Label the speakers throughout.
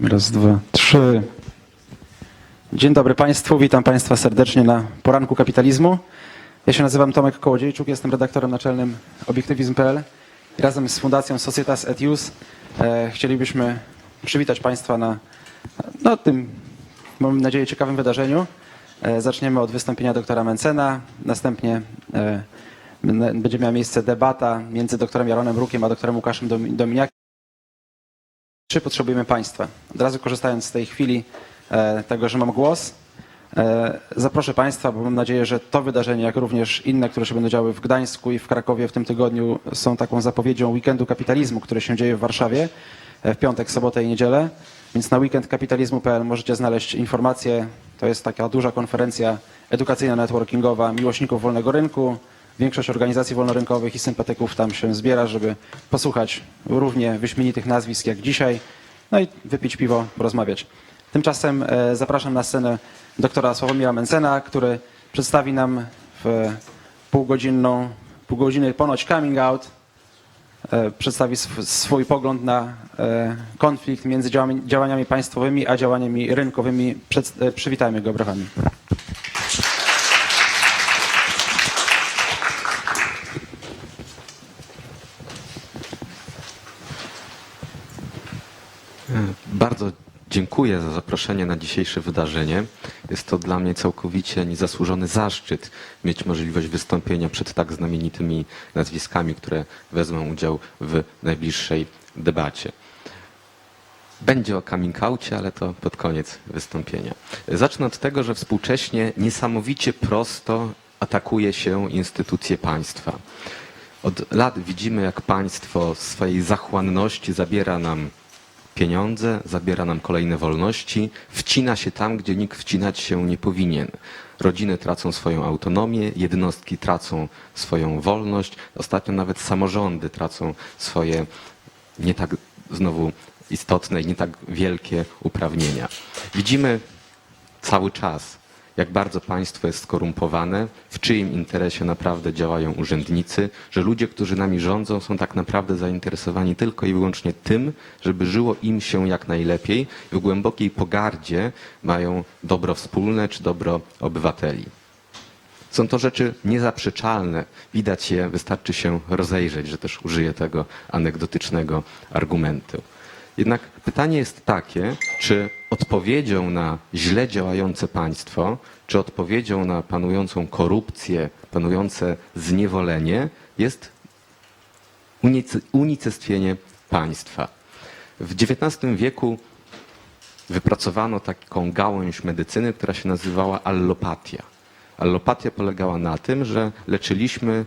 Speaker 1: Raz, dwa, trzy. Dzień dobry Państwu, witam Państwa serdecznie na Poranku Kapitalizmu. Ja się nazywam Tomek Kołodziejczuk, jestem redaktorem naczelnym Obiektywizm.pl. Razem z Fundacją Societas et Ius chcielibyśmy przywitać Państwa na tym, mam nadzieję, ciekawym wydarzeniu. Zaczniemy od wystąpienia doktora Mentzena, następnie będzie miała miejsce debata między doktorem Yaronem Brookiem a doktorem Łukaszem Dominiakiem. Czy potrzebujemy państwa? Od razu korzystając z tej chwili tego, że mam głos, zaproszę Państwa, bo mam nadzieję, że to wydarzenie, jak również inne, które się będą działy w Gdańsku i w Krakowie w tym tygodniu, są taką zapowiedzią weekendu kapitalizmu, który się dzieje w Warszawie w piątek, sobotę i niedzielę. Więc na weekendkapitalizmu.pl możecie znaleźć informacje. To jest taka duża konferencja edukacyjna, networkingowa miłośników wolnego rynku. Większość organizacji wolnorynkowych i sympatyków tam się zbiera, żeby posłuchać równie wyśmienitych nazwisk jak dzisiaj, no i wypić piwo, porozmawiać. Tymczasem zapraszam na scenę doktora Sławomira Mentzena, który przedstawi nam w pół godziny ponoć coming out, przedstawi swój pogląd na konflikt między działaniami państwowymi a działaniami rynkowymi. Przywitajmy go brachami.
Speaker 2: Bardzo dziękuję za zaproszenie na dzisiejsze wydarzenie. Jest to dla mnie całkowicie niezasłużony zaszczyt mieć możliwość wystąpienia przed tak znamienitymi nazwiskami, które wezmą udział w najbliższej debacie. Będzie o coming outcie, ale to pod koniec wystąpienia. Zacznę od tego, że współcześnie niesamowicie prosto atakuje się instytucje państwa. Od lat widzimy, jak państwo w swojej zachłanności zabiera nam pieniądze, zabiera nam kolejne wolności, wcina się tam, gdzie nikt wcinać się nie powinien. Rodziny tracą swoją autonomię, jednostki tracą swoją wolność, ostatnio nawet samorządy tracą swoje nie tak znowu istotne i nie tak wielkie uprawnienia. Widzimy cały czas, jak bardzo państwo jest skorumpowane, w czyim interesie naprawdę działają urzędnicy, że ludzie, którzy nami rządzą, są tak naprawdę zainteresowani tylko i wyłącznie tym, żeby żyło im się jak najlepiej i w głębokiej pogardzie mają dobro wspólne czy dobro obywateli. Są to rzeczy niezaprzeczalne. Widać je, wystarczy się rozejrzeć, że też użyję tego anegdotycznego argumentu. Jednak pytanie jest takie, czy odpowiedzią na źle działające państwo, czy odpowiedzią na panującą korupcję, panujące zniewolenie jest unicestwienie państwa. W XIX wieku wypracowano taką gałąź medycyny, która się nazywała allopatia. Allopatia polegała na tym, że leczyliśmy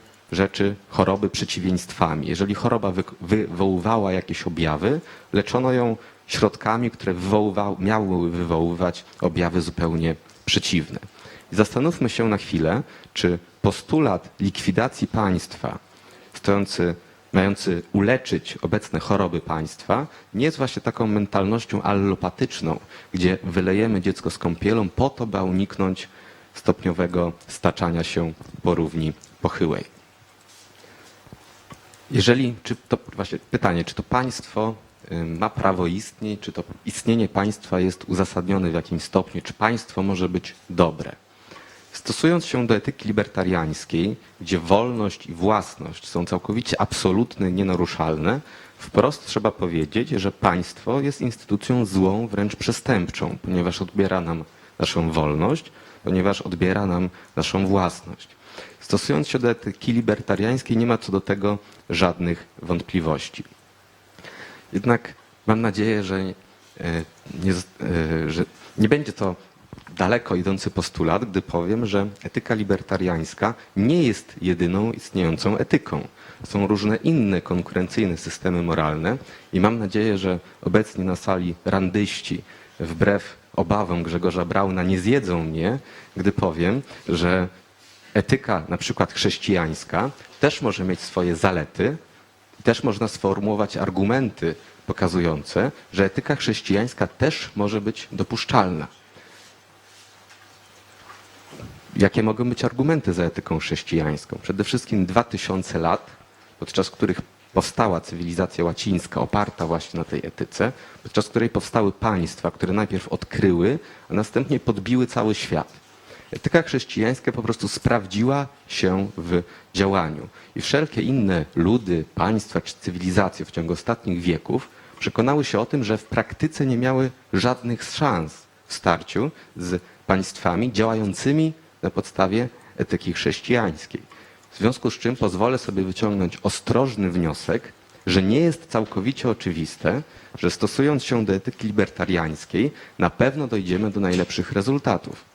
Speaker 2: choroby przeciwieństwami. Jeżeli choroba wywoływała jakieś objawy, leczono ją środkami, które miały wywoływać objawy zupełnie przeciwne. I zastanówmy się na chwilę, czy postulat likwidacji państwa, mający uleczyć obecne choroby państwa, nie jest właśnie taką mentalnością allopatyczną, gdzie wylejemy dziecko z kąpielą po to, by uniknąć stopniowego staczania się po równi pochyłej. Pytanie, czy to państwo ma prawo istnieć, czy to istnienie państwa jest uzasadnione w jakimś stopniu, czy państwo może być dobre. Stosując się do etyki libertariańskiej, gdzie wolność i własność są całkowicie absolutne, nienaruszalne, wprost trzeba powiedzieć, że państwo jest instytucją złą, wręcz przestępczą, ponieważ odbiera nam naszą wolność, ponieważ odbiera nam naszą własność. Stosując się do etyki libertariańskiej, nie ma co do tego żadnych wątpliwości. Jednak mam nadzieję, że nie będzie to daleko idący postulat, gdy powiem, że etyka libertariańska nie jest jedyną istniejącą etyką. Są różne inne konkurencyjne systemy moralne i mam nadzieję, że obecni na sali randyści, wbrew obawom Grzegorza Brauna, nie zjedzą mnie, gdy powiem, że etyka na przykład chrześcijańska też może mieć swoje zalety i też można sformułować argumenty pokazujące, że etyka chrześcijańska też może być dopuszczalna. Jakie mogą być argumenty za etyką chrześcijańską? Przede wszystkim 2000 lat, podczas których powstała cywilizacja łacińska oparta właśnie na tej etyce, podczas której powstały państwa, które najpierw odkryły, a następnie podbiły cały świat. Etyka chrześcijańska po prostu sprawdziła się w działaniu. I wszelkie inne ludy, państwa czy cywilizacje w ciągu ostatnich wieków przekonały się o tym, że w praktyce nie miały żadnych szans w starciu z państwami działającymi na podstawie etyki chrześcijańskiej. W związku z czym pozwolę sobie wyciągnąć ostrożny wniosek, że nie jest całkowicie oczywiste, że stosując się do etyki libertariańskiej na pewno dojdziemy do najlepszych rezultatów.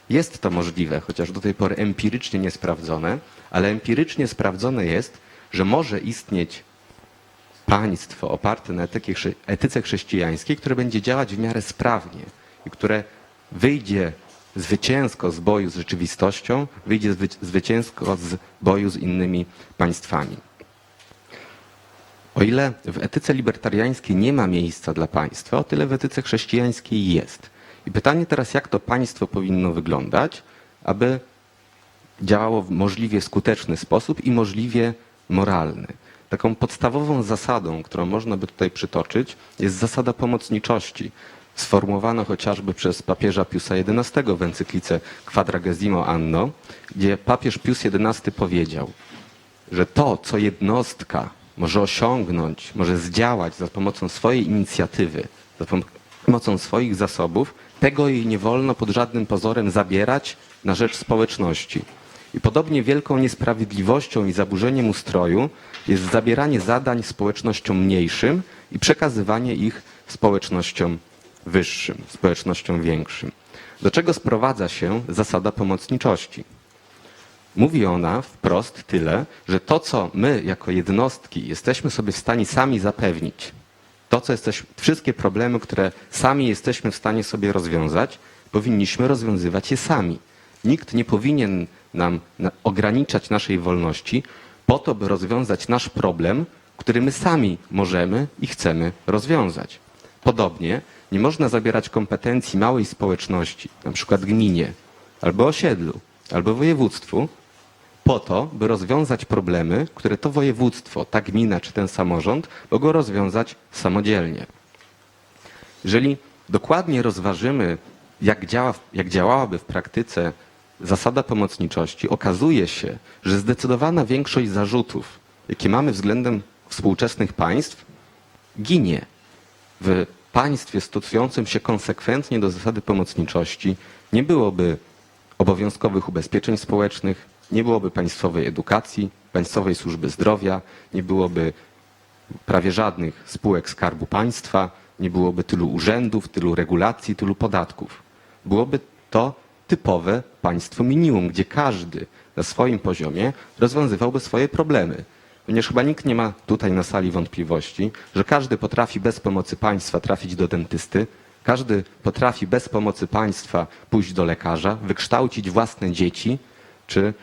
Speaker 2: Jest to możliwe, chociaż do tej pory empirycznie niesprawdzone, ale empirycznie sprawdzone jest, że może istnieć państwo oparte na etyce chrześcijańskiej, które będzie działać w miarę sprawnie i które wyjdzie zwycięsko z boju z rzeczywistością, wyjdzie zwycięsko z boju z innymi państwami. O ile w etyce libertariańskiej nie ma miejsca dla państwa, o tyle w etyce chrześcijańskiej jest. I pytanie teraz, jak to państwo powinno wyglądać, aby działało w możliwie skuteczny sposób i możliwie moralny. Taką podstawową zasadą, którą można by tutaj przytoczyć, jest zasada pomocniczości, sformułowana chociażby przez papieża Piusa XI w encyklice Quadragesimo Anno, gdzie papież Pius XI powiedział, że to, co jednostka może osiągnąć, może zdziałać za pomocą swojej inicjatywy, za pomocą swoich zasobów, tego jej nie wolno pod żadnym pozorem zabierać na rzecz społeczności. I podobnie wielką niesprawiedliwością i zaburzeniem ustroju jest zabieranie zadań społecznościom mniejszym i przekazywanie ich społecznościom wyższym, społecznościom większym. Do czego sprowadza się zasada pomocniczości? Mówi ona wprost tyle, że to, co my jako jednostki jesteśmy sobie w stanie sami zapewnić, wszystkie problemy, które sami jesteśmy w stanie sobie rozwiązać, powinniśmy rozwiązywać je sami. Nikt nie powinien nam ograniczać naszej wolności po to, by rozwiązać nasz problem, który my sami możemy i chcemy rozwiązać. Podobnie nie można zabierać kompetencji małej społeczności, na przykład gminie, albo osiedlu, albo województwu, po to, by rozwiązać problemy, które to województwo, ta gmina czy ten samorząd mogą rozwiązać samodzielnie. Jeżeli dokładnie rozważymy, jak działałaby w praktyce zasada pomocniczości, okazuje się, że zdecydowana większość zarzutów, jakie mamy względem współczesnych państw, ginie. W państwie stosującym się konsekwentnie do zasady pomocniczości nie byłoby obowiązkowych ubezpieczeń społecznych, nie byłoby państwowej edukacji, państwowej służby zdrowia, nie byłoby prawie żadnych spółek Skarbu Państwa, nie byłoby tylu urzędów, tylu regulacji, tylu podatków. Byłoby to typowe państwo minimum, gdzie każdy na swoim poziomie rozwiązywałby swoje problemy. Ponieważ chyba nikt nie ma tutaj na sali wątpliwości, że każdy potrafi bez pomocy państwa trafić do dentysty, każdy potrafi bez pomocy państwa pójść do lekarza, wykształcić własne dzieci, czy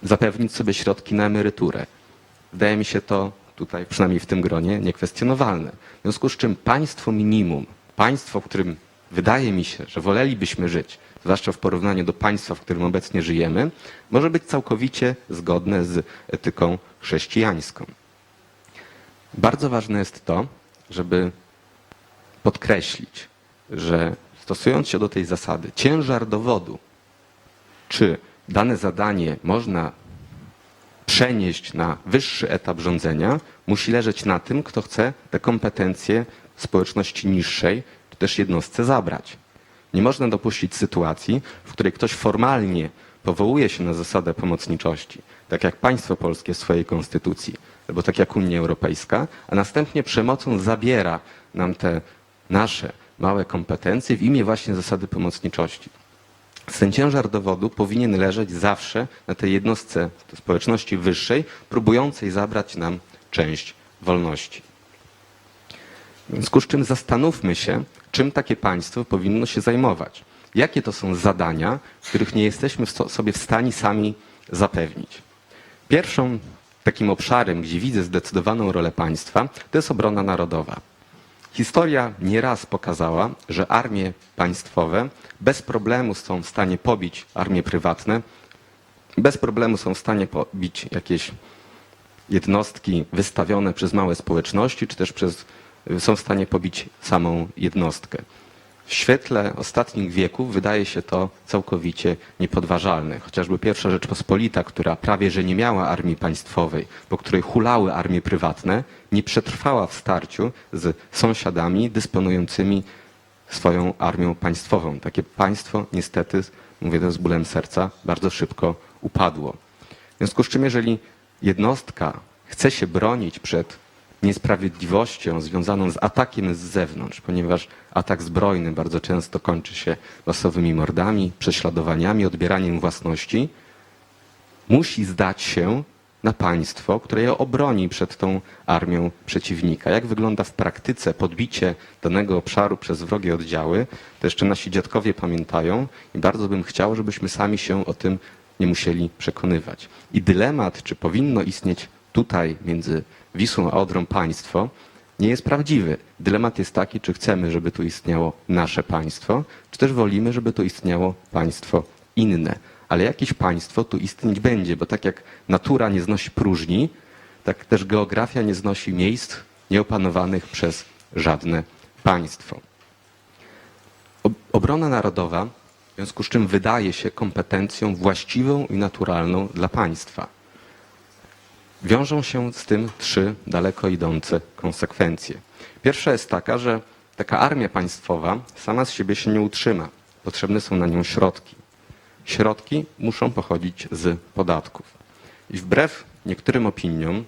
Speaker 2: zapewnić sobie środki na emeryturę. Wydaje mi się to tutaj, przynajmniej w tym gronie, niekwestionowalne. W związku z czym państwo minimum, państwo, w którym wydaje mi się, że wolelibyśmy żyć, zwłaszcza w porównaniu do państwa, w którym obecnie żyjemy, może być całkowicie zgodne z etyką chrześcijańską. Bardzo ważne jest to, żeby podkreślić, że stosując się do tej zasady, ciężar dowodu, czy dane zadanie można przenieść na wyższy etap rządzenia, musi leżeć na tym, kto chce te kompetencje społeczności niższej, czy też jednostce zabrać. Nie można dopuścić sytuacji, w której ktoś formalnie powołuje się na zasadę pomocniczości, tak jak państwo polskie w swojej konstytucji, albo tak jak Unia Europejska, a następnie przemocą zabiera nam te nasze małe kompetencje w imię właśnie zasady pomocniczości. Ten ciężar dowodu powinien leżeć zawsze na tej jednostce społeczności wyższej, próbującej zabrać nam część wolności. W związku z czym zastanówmy się, czym takie państwo powinno się zajmować. Jakie to są zadania, których nie jesteśmy sobie w stanie sami zapewnić. Pierwszym takim obszarem, gdzie widzę zdecydowaną rolę państwa, to jest obrona narodowa. Historia nieraz pokazała, że armie państwowe bez problemu są w stanie pobić armie prywatne, bez problemu są w stanie pobić jakieś jednostki wystawione przez małe społeczności, czy też są w stanie pobić samą jednostkę. W świetle ostatnich wieków wydaje się to całkowicie niepodważalne. Chociażby pierwsza Rzeczpospolita, która prawie że nie miała armii państwowej, po której hulały armie prywatne, nie przetrwała w starciu z sąsiadami dysponującymi swoją armią państwową. Takie państwo niestety, mówię to z bólem serca, bardzo szybko upadło. W związku z czym, jeżeli jednostka chce się bronić przed niesprawiedliwością związaną z atakiem z zewnątrz, ponieważ atak zbrojny bardzo często kończy się masowymi mordami, prześladowaniami, odbieraniem własności, musi zdać się na państwo, które je obroni przed tą armią przeciwnika. Jak wygląda w praktyce podbicie danego obszaru przez wrogie oddziały, to jeszcze nasi dziadkowie pamiętają i bardzo bym chciał, żebyśmy sami się o tym nie musieli przekonywać. I dylemat, czy powinno istnieć tutaj między Wisłą a Odrą państwo, nie jest prawdziwy. Dylemat jest taki, czy chcemy, żeby tu istniało nasze państwo, czy też wolimy, żeby tu istniało państwo inne. Ale jakieś państwo tu istnieć będzie, bo tak jak natura nie znosi próżni, tak też geografia nie znosi miejsc nieopanowanych przez żadne państwo. Obrona narodowa, w związku z czym wydaje się kompetencją właściwą i naturalną dla państwa. Wiążą się z tym trzy daleko idące konsekwencje. Pierwsza jest taka, że taka armia państwowa sama z siebie się nie utrzyma. Potrzebne są na nią środki. Środki muszą pochodzić z podatków. I wbrew niektórym opiniom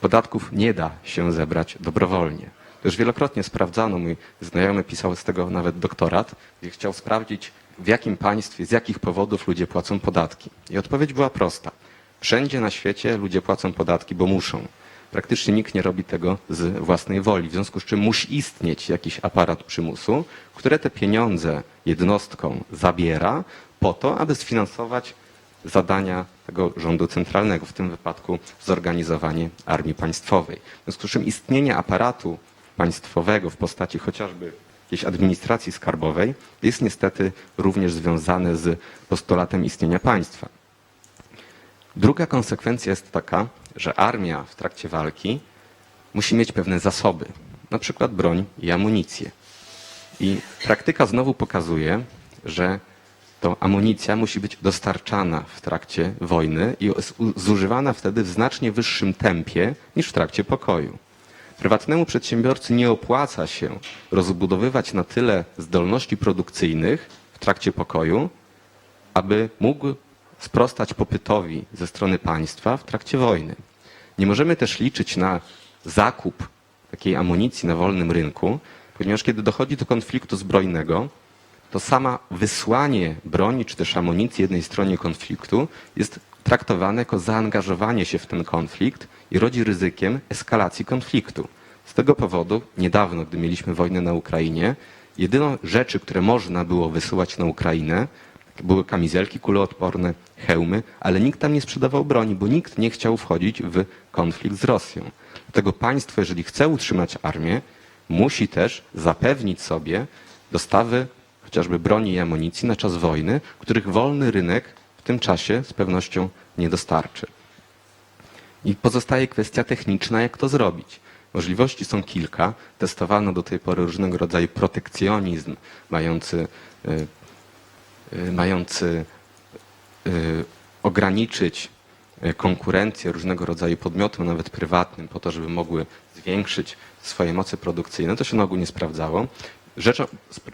Speaker 2: podatków nie da się zebrać dobrowolnie. To już wielokrotnie sprawdzano, mój znajomy pisał z tego nawet doktorat, gdzie chciał sprawdzić, w jakim państwie, z jakich powodów ludzie płacą podatki. I odpowiedź była prosta. Wszędzie na świecie ludzie płacą podatki, bo muszą. Praktycznie nikt nie robi tego z własnej woli, w związku z czym musi istnieć jakiś aparat przymusu, który te pieniądze jednostkom zabiera po to, aby sfinansować zadania tego rządu centralnego, w tym wypadku zorganizowanie armii państwowej. W związku z czym istnienie aparatu państwowego w postaci chociażby jakiejś administracji skarbowej jest niestety również związane z postulatem istnienia państwa. Druga konsekwencja jest taka, że armia w trakcie walki musi mieć pewne zasoby, na przykład broń i amunicję. I praktyka znowu pokazuje, że to amunicja musi być dostarczana w trakcie wojny i jest zużywana wtedy w znacznie wyższym tempie niż w trakcie pokoju. Prywatnemu przedsiębiorcy nie opłaca się rozbudowywać na tyle zdolności produkcyjnych w trakcie pokoju, aby mógł sprostać popytowi ze strony państwa w trakcie wojny. Nie możemy też liczyć na zakup takiej amunicji na wolnym rynku, ponieważ kiedy dochodzi do konfliktu zbrojnego, to sama wysłanie broni czy też amunicji jednej stronie konfliktu jest traktowane jako zaangażowanie się w ten konflikt i rodzi ryzykiem eskalacji konfliktu. Z tego powodu niedawno, gdy mieliśmy wojnę na Ukrainie, jedyną rzeczy, które można było wysyłać na Ukrainę, były kamizelki kuloodporne, hełmy, ale nikt tam nie sprzedawał broni, bo nikt nie chciał wchodzić w konflikt z Rosją. Dlatego państwo, jeżeli chce utrzymać armię, musi też zapewnić sobie dostawy chociażby broni i amunicji na czas wojny, których wolny rynek w tym czasie z pewnością nie dostarczy. I pozostaje kwestia techniczna, jak to zrobić. Możliwości są kilka. Testowano do tej pory różnego rodzaju protekcjonizm mający ograniczyć konkurencję różnego rodzaju podmiotom, nawet prywatnym, po to, żeby mogły zwiększyć swoje moce produkcyjne. To się na ogół nie sprawdzało.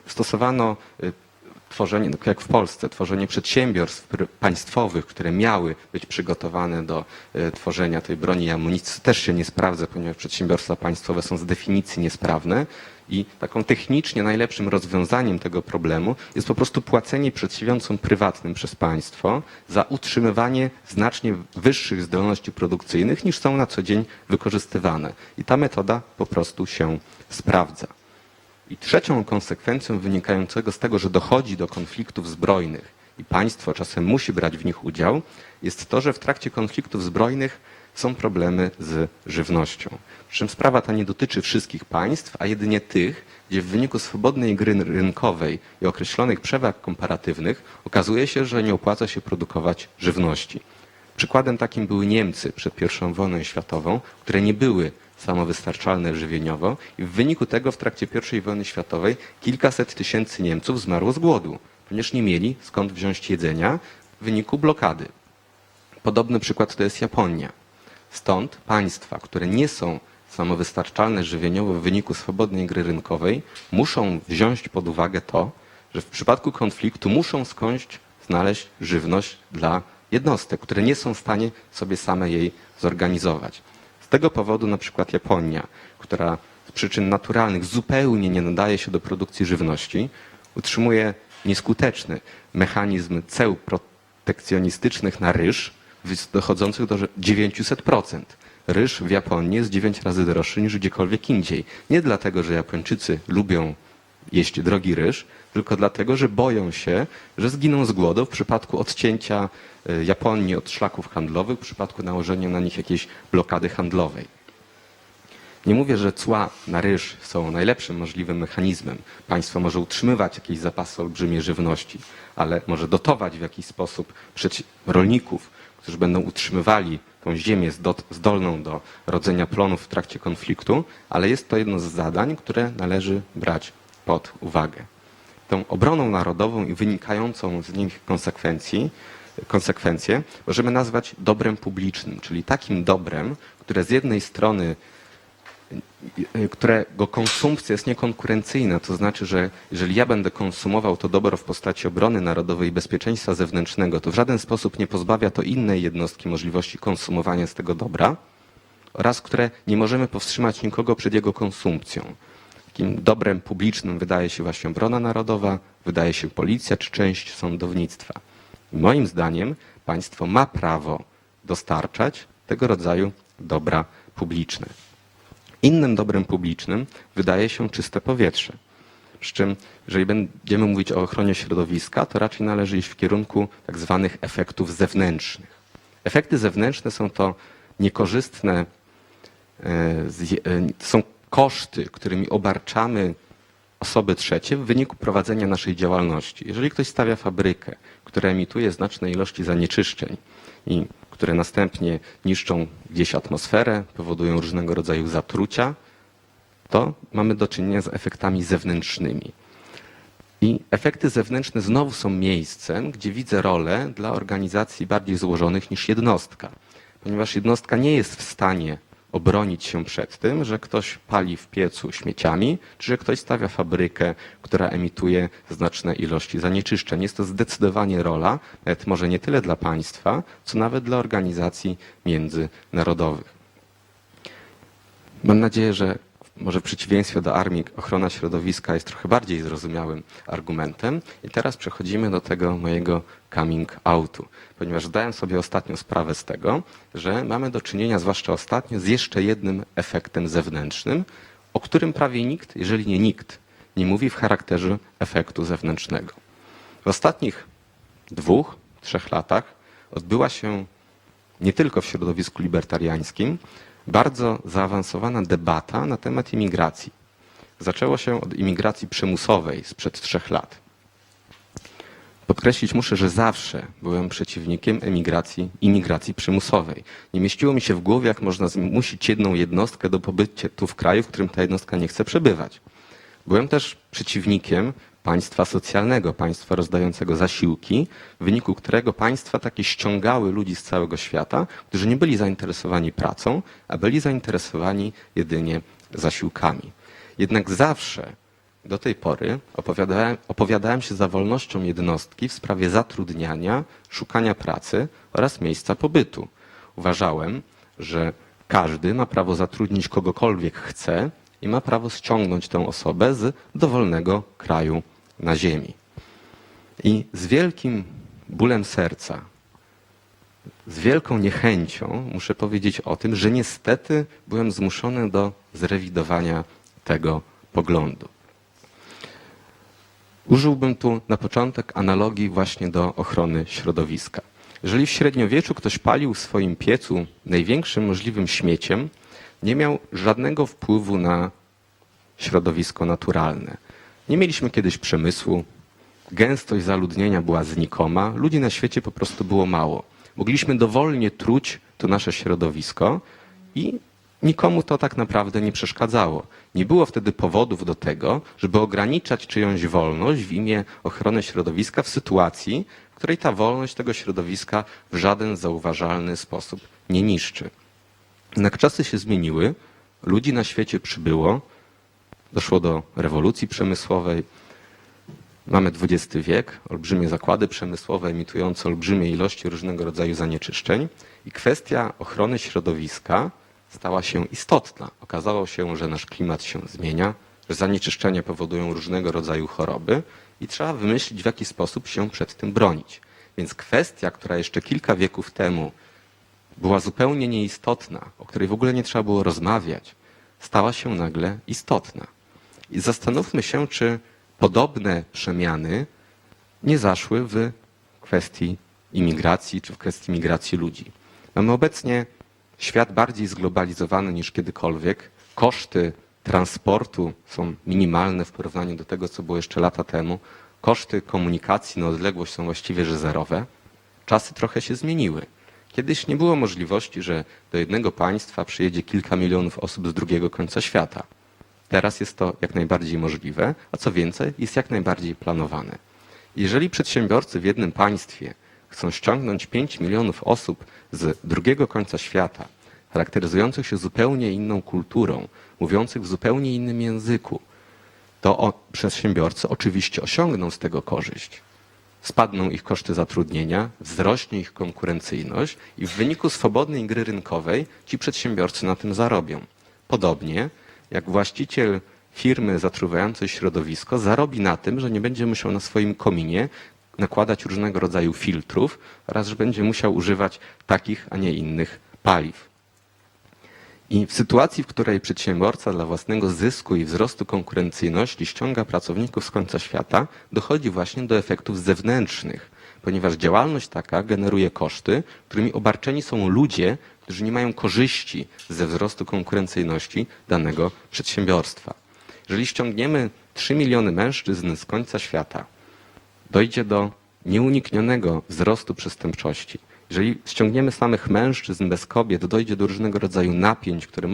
Speaker 2: Stosowano tworzenie, jak w Polsce, tworzenie przedsiębiorstw państwowych, które miały być przygotowane do tworzenia tej broni i amunicji. To też się nie sprawdza, ponieważ przedsiębiorstwa państwowe są z definicji niesprawne i taką technicznie najlepszym rozwiązaniem tego problemu jest po prostu płacenie przedsiębiorcom prywatnym przez państwo za utrzymywanie znacznie wyższych zdolności produkcyjnych niż są na co dzień wykorzystywane. I ta metoda po prostu się sprawdza. I trzecią konsekwencją wynikającego z tego, że dochodzi do konfliktów zbrojnych i państwo czasem musi brać w nich udział, jest to, że w trakcie konfliktów zbrojnych są problemy z żywnością. Przy czym sprawa ta nie dotyczy wszystkich państw, a jedynie tych, gdzie w wyniku swobodnej gry rynkowej i określonych przewag komparatywnych okazuje się, że nie opłaca się produkować żywności. Przykładem takim były Niemcy przed I wojną światową, które nie były samowystarczalne żywieniowo i w wyniku tego w trakcie I wojny światowej kilkaset tysięcy Niemców zmarło z głodu, ponieważ nie mieli skąd wziąć jedzenia w wyniku blokady. Podobny przykład to jest Japonia. Stąd państwa, które nie są samowystarczalne żywieniowo w wyniku swobodnej gry rynkowej, muszą wziąć pod uwagę to, że w przypadku konfliktu muszą skądś znaleźć żywność dla jednostek, które nie są w stanie sobie same jej zorganizować. Z tego powodu na przykład Japonia, która z przyczyn naturalnych zupełnie nie nadaje się do produkcji żywności, utrzymuje nieskuteczny mechanizm ceł protekcjonistycznych na ryż, dochodzących do 900%. Ryż w Japonii jest 9 razy droższy niż gdziekolwiek indziej. Nie dlatego, że Japończycy lubią jeść drogi ryż, tylko dlatego, że boją się, że zginą z głodu w przypadku odcięcia Japonii od szlaków handlowych, w przypadku nałożenia na nich jakiejś blokady handlowej. Nie mówię, że cła na ryż są najlepszym możliwym mechanizmem. Państwo może utrzymywać jakieś zapasy olbrzymie żywności, ale może dotować w jakiś sposób rolników, którzy będą utrzymywali tą ziemię zdolną do rodzenia plonów w trakcie konfliktu, ale jest to jedno z zadań, które należy brać pod uwagę. Tą obroną narodową i wynikającą z nich konsekwencje możemy nazwać dobrem publicznym, czyli takim dobrem, które z jednej strony którego konsumpcja jest niekonkurencyjna, to znaczy, że jeżeli ja będę konsumował to dobro w postaci obrony narodowej i bezpieczeństwa zewnętrznego, to w żaden sposób nie pozbawia to innej jednostki możliwości konsumowania z tego dobra oraz które nie możemy powstrzymać nikogo przed jego konsumpcją. Takim dobrem publicznym wydaje się właśnie obrona narodowa, wydaje się policja czy część sądownictwa. I moim zdaniem państwo ma prawo dostarczać tego rodzaju dobra publiczne. Innym dobrem publicznym wydaje się czyste powietrze. Przy czym, jeżeli będziemy mówić o ochronie środowiska, to raczej należy iść w kierunku tak zwanych efektów zewnętrznych. Efekty zewnętrzne są to niekorzystne, są koszty, którymi obarczamy osoby trzecie w wyniku prowadzenia naszej działalności. Jeżeli ktoś stawia fabrykę, która emituje znaczne ilości zanieczyszczeń i które następnie niszczą gdzieś atmosferę, powodują różnego rodzaju zatrucia, to mamy do czynienia z efektami zewnętrznymi. I efekty zewnętrzne znowu są miejscem, gdzie widzę rolę dla organizacji bardziej złożonych niż jednostka. Ponieważ jednostka nie jest w stanie obronić się przed tym, że ktoś pali w piecu śmieciami, czy że ktoś stawia fabrykę, która emituje znaczne ilości zanieczyszczeń. Jest to zdecydowanie rola, nawet może nie tyle dla państwa, co nawet dla organizacji międzynarodowych. Mam nadzieję, że może w przeciwieństwie do armii ochrona środowiska jest trochę bardziej zrozumiałym argumentem. I teraz przechodzimy do tego mojego coming outu, ponieważ zdałem sobie ostatnio sprawę z tego, że mamy do czynienia, zwłaszcza ostatnio, z jeszcze jednym efektem zewnętrznym, o którym prawie nikt, jeżeli nie nikt, nie mówi w charakterze efektu zewnętrznego. W ostatnich 2-3 latach odbyła się nie tylko w środowisku libertariańskim bardzo zaawansowana debata na temat imigracji. Zaczęło się od imigracji przymusowej sprzed 3 lat. Podkreślić muszę, że zawsze byłem przeciwnikiem imigracji przymusowej. Nie mieściło mi się w głowie, jak można zmusić jedną jednostkę do pobytu w kraju, w którym ta jednostka nie chce przebywać. Byłem też przeciwnikiem państwa socjalnego, państwa rozdającego zasiłki, w wyniku którego państwa takie ściągały ludzi z całego świata, którzy nie byli zainteresowani pracą, a byli zainteresowani jedynie zasiłkami. Jednak zawsze do tej pory opowiadałem się za wolnością jednostki w sprawie zatrudniania, szukania pracy oraz miejsca pobytu. Uważałem, że każdy ma prawo zatrudnić kogokolwiek chce i ma prawo ściągnąć tę osobę z dowolnego kraju na ziemi. I z wielkim bólem serca, z wielką niechęcią muszę powiedzieć o tym, że niestety byłem zmuszony do zrewidowania tego poglądu. Użyłbym tu na początek analogii właśnie do ochrony środowiska. Jeżeli w średniowieczu ktoś palił w swoim piecu największym możliwym śmieciem, nie miał żadnego wpływu na środowisko naturalne. Nie mieliśmy kiedyś przemysłu, gęstość zaludnienia była znikoma, ludzi na świecie po prostu było mało. Mogliśmy dowolnie truć to nasze środowisko i nikomu to tak naprawdę nie przeszkadzało. Nie było wtedy powodów do tego, żeby ograniczać czyjąś wolność w imię ochrony środowiska w sytuacji, w której ta wolność tego środowiska w żaden zauważalny sposób nie niszczy. Jednak czasy się zmieniły, ludzi na świecie przybyło, doszło do rewolucji przemysłowej, mamy XX wiek, olbrzymie zakłady przemysłowe emitujące olbrzymie ilości różnego rodzaju zanieczyszczeń i kwestia ochrony środowiska stała się istotna. Okazało się, że nasz klimat się zmienia, że zanieczyszczenia powodują różnego rodzaju choroby i trzeba wymyślić, w jaki sposób się przed tym bronić. Więc kwestia, która jeszcze kilka wieków temu była zupełnie nieistotna, o której w ogóle nie trzeba było rozmawiać, stała się nagle istotna. I zastanówmy się, czy podobne przemiany nie zaszły w kwestii imigracji czy w kwestii migracji ludzi. Mamy obecnie świat bardziej zglobalizowany niż kiedykolwiek. Koszty transportu są minimalne w porównaniu do tego, co było jeszcze lata temu. Koszty komunikacji na odległość są właściwie że zerowe. Czasy trochę się zmieniły. Kiedyś nie było możliwości, że do jednego państwa przyjedzie kilka milionów osób z drugiego końca świata. Teraz jest to jak najbardziej możliwe, a co więcej, jest jak najbardziej planowane. Jeżeli przedsiębiorcy w jednym państwie chcą ściągnąć 5 milionów osób z drugiego końca świata, charakteryzujących się zupełnie inną kulturą, mówiących w zupełnie innym języku, to przedsiębiorcy oczywiście osiągną z tego korzyść. Spadną ich koszty zatrudnienia, wzrośnie ich konkurencyjność i w wyniku swobodnej gry rynkowej ci przedsiębiorcy na tym zarobią. Podobnie jak właściciel firmy zatruwającej środowisko zarobi na tym, że nie będzie musiał na swoim kominie nakładać różnego rodzaju filtrów oraz że będzie musiał używać takich, a nie innych paliw. I w sytuacji, w której przedsiębiorca dla własnego zysku i wzrostu konkurencyjności ściąga pracowników z końca świata, dochodzi właśnie do efektów zewnętrznych, ponieważ działalność taka generuje koszty, którymi obarczeni są ludzie, którzy nie mają korzyści ze wzrostu konkurencyjności danego przedsiębiorstwa. Jeżeli ściągniemy 3 miliony mężczyzn z końca świata, dojdzie do nieuniknionego wzrostu przestępczości. Jeżeli ściągniemy samych mężczyzn bez kobiet, dojdzie do różnego rodzaju napięć, które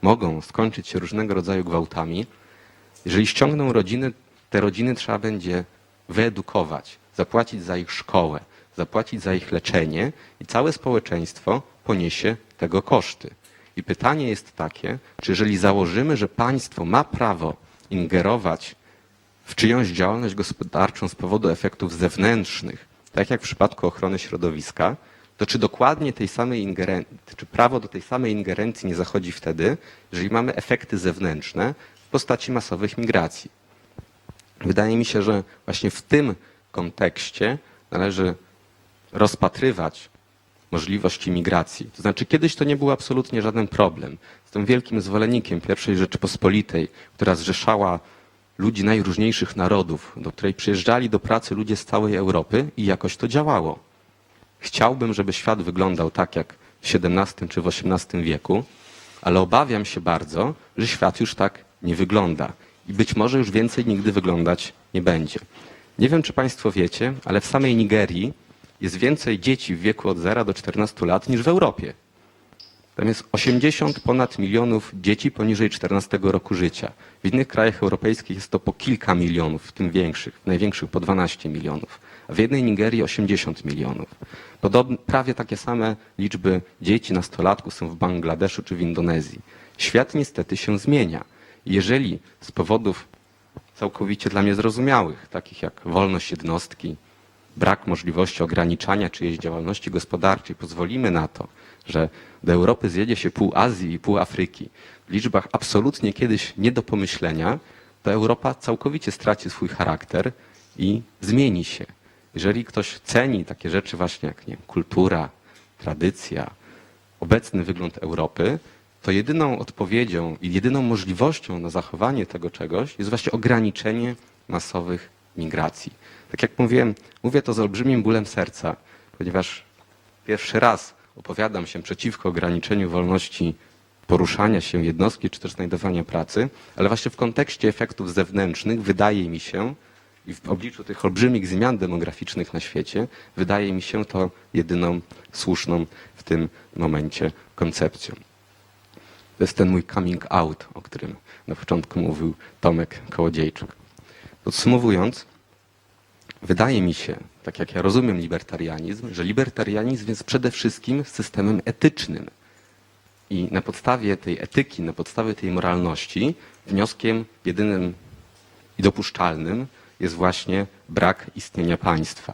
Speaker 2: mogą skończyć się różnego rodzaju gwałtami. Jeżeli ściągną rodziny, te rodziny trzeba będzie wyedukować, zapłacić za ich szkołę, zapłacić za ich leczenie i całe społeczeństwo poniesie tego koszty. I pytanie jest takie, czy jeżeli założymy, że państwo ma prawo ingerować w czyjąś działalność gospodarczą z powodu efektów zewnętrznych, tak jak w przypadku ochrony środowiska, to czy dokładnie tej samej ingerencji, czy prawo do tej samej ingerencji nie zachodzi wtedy, jeżeli mamy efekty zewnętrzne w postaci masowych migracji? Wydaje mi się, że właśnie w tym kontekście należy rozpatrywać możliwości migracji. To znaczy kiedyś to nie był absolutnie żaden problem. Jestem wielkim zwolennikiem I Rzeczypospolitej, która zrzeszała ludzi najróżniejszych narodów, do której przyjeżdżali do pracy ludzie z całej Europy i jakoś to działało. Chciałbym, żeby świat wyglądał tak jak w XVII czy w XVIII wieku, ale obawiam się bardzo, że świat już tak nie wygląda i być może już więcej nigdy wyglądać nie będzie. Nie wiem, czy Państwo wiecie, ale w samej Nigerii jest więcej dzieci w wieku od 0 do 14 lat niż w Europie. Tam jest 80 ponad milionów dzieci poniżej 14 roku życia. W innych krajach europejskich jest to po kilka milionów, w tym większych, w największych po 12 milionów. A w jednej Nigerii 80 milionów. Prawie takie same liczby dzieci nastolatków są w Bangladeszu czy w Indonezji. Świat niestety się zmienia. Jeżeli z powodów całkowicie dla mnie zrozumiałych, takich jak wolność jednostki, brak możliwości ograniczania czyjejś działalności gospodarczej, pozwolimy na to, że do Europy zjedzie się pół Azji i pół Afryki w liczbach absolutnie kiedyś nie do pomyślenia, to Europa całkowicie straci swój charakter i zmieni się. Jeżeli ktoś ceni takie rzeczy właśnie jak nie wiem, kultura, tradycja, obecny wygląd Europy, to jedyną odpowiedzią i jedyną możliwością na zachowanie tego czegoś jest właśnie ograniczenie masowych migracji. Tak jak mówiłem, mówię to z olbrzymim bólem serca, ponieważ pierwszy raz opowiadam się przeciwko ograniczeniu wolności poruszania się jednostki czy też znajdowania pracy, ale właśnie w kontekście efektów zewnętrznych wydaje mi się, I w obliczu tych olbrzymich zmian demograficznych na świecie wydaje mi się to jedyną słuszną w tym momencie koncepcją. To jest ten mój coming out, o którym na początku mówił Tomek Kołodziejczuk. Podsumowując, wydaje mi się, tak jak ja rozumiem libertarianizm, że libertarianizm jest przede wszystkim systemem etycznym. I na podstawie tej etyki, na podstawie tej moralności, wnioskiem jedynym i dopuszczalnym jest właśnie brak istnienia państwa.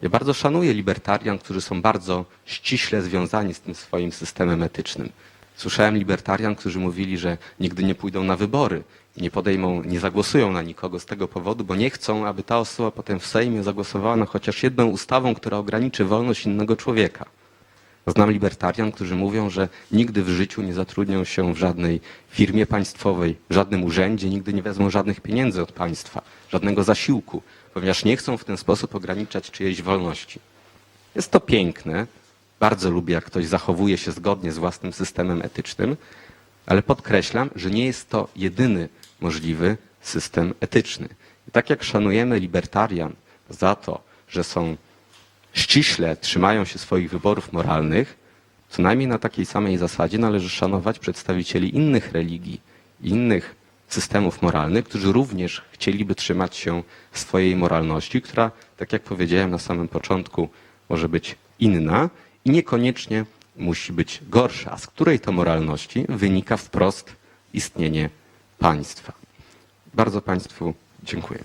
Speaker 2: Ja bardzo szanuję libertarian, którzy są bardzo ściśle związani z tym swoim systemem etycznym. Słyszałem libertarian, którzy mówili, że nigdy nie pójdą na wybory i nie zagłosują na nikogo z tego powodu, bo nie chcą, aby ta osoba potem w Sejmie zagłosowała na chociaż jedną ustawą, która ograniczy wolność innego człowieka. Znam libertarian, którzy mówią, że nigdy w życiu nie zatrudnią się w żadnej firmie państwowej, w żadnym urzędzie, nigdy nie wezmą żadnych pieniędzy od państwa, żadnego zasiłku, ponieważ nie chcą w ten sposób ograniczać czyjejś wolności. Jest to piękne. Bardzo lubię, jak ktoś zachowuje się zgodnie z własnym systemem etycznym, ale podkreślam, że nie jest to jedyny możliwy system etyczny. I tak jak szanujemy libertarian za to, że są ściśle trzymają się swoich wyborów moralnych, co najmniej na takiej samej zasadzie należy szanować przedstawicieli innych religii, innych systemów moralnych, którzy również chcieliby trzymać się swojej moralności, która, tak jak powiedziałem na samym początku, może być inna i niekoniecznie musi być gorsza, a z której to moralności wynika wprost istnienie państwa. Bardzo Państwu dziękuję.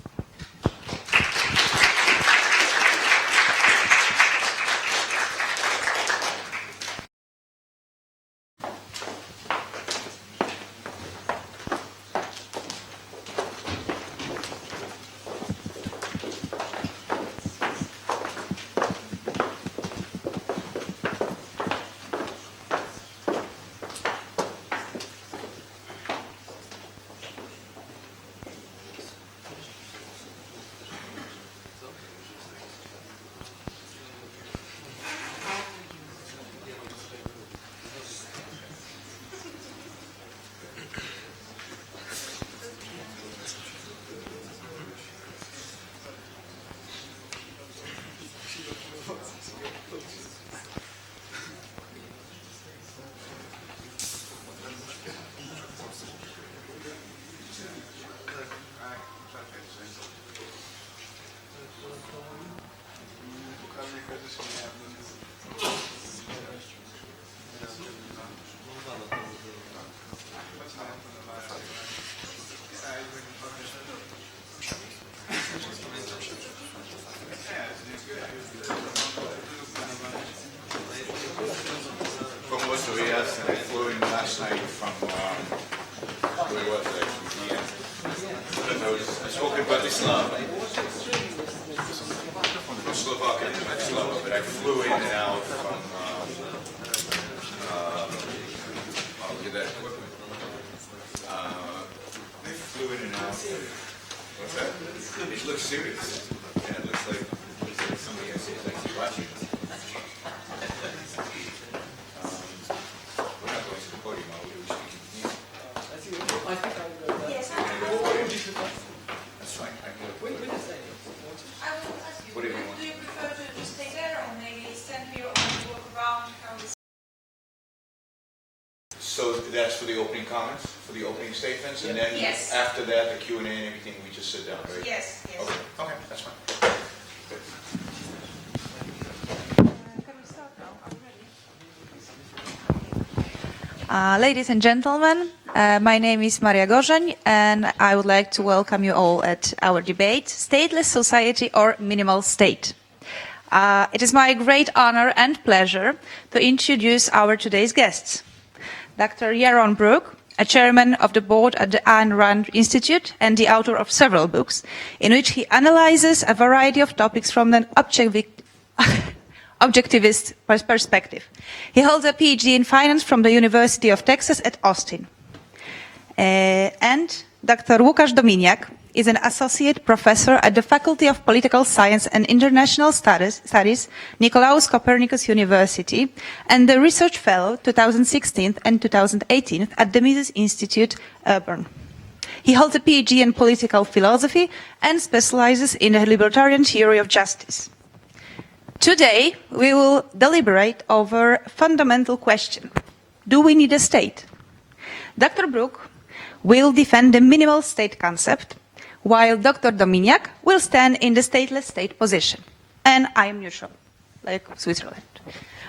Speaker 3: It looks serious. Yeah, it looks like somebody else is actually watching. We're not going to the podium, are we? We're speaking here.
Speaker 4: Yes,
Speaker 3: That's fine. I can go.
Speaker 4: I will ask you,
Speaker 3: What do you want?
Speaker 4: do you prefer to just stay there or maybe stand here or walk around? How is
Speaker 3: So that's for the opening comments, for the opening statements, and then
Speaker 4: Yes.
Speaker 3: after that, the Q&A and everything, we just sit down, right?
Speaker 4: Yes, yes.
Speaker 3: Okay, okay, that's fine. Good.
Speaker 4: Can we start now? Are we ready? Ladies and gentlemen, my name is Maria Gorzeń, and I would like to welcome you all at our debate, Stateless Society or Minimal State. It is my great honor and pleasure to introduce our today's guests. Dr. Yarona Brooka, a chairman of the board at the Ayn Rand Institute and the author of several books, in which he analyzes a variety of topics from an objectivist perspective. He holds a PhD in finance from the University of Texas at Austin. And Dr. Łukasz Dominiak is an associate professor at the Faculty of Political Science and International Studies, Nicolaus Copernicus University, and the Research Fellow 2016 and 2018 at the Mises Institute, Bern. He holds a PhD in political philosophy and specializes in the libertarian theory of justice. Today, we will deliberate over a fundamental question. Do we need a state? Dr. Brook will defend the minimal state concept, while Dr. Dominiak will stand in the stateless state position. And I am neutral, like Switzerland.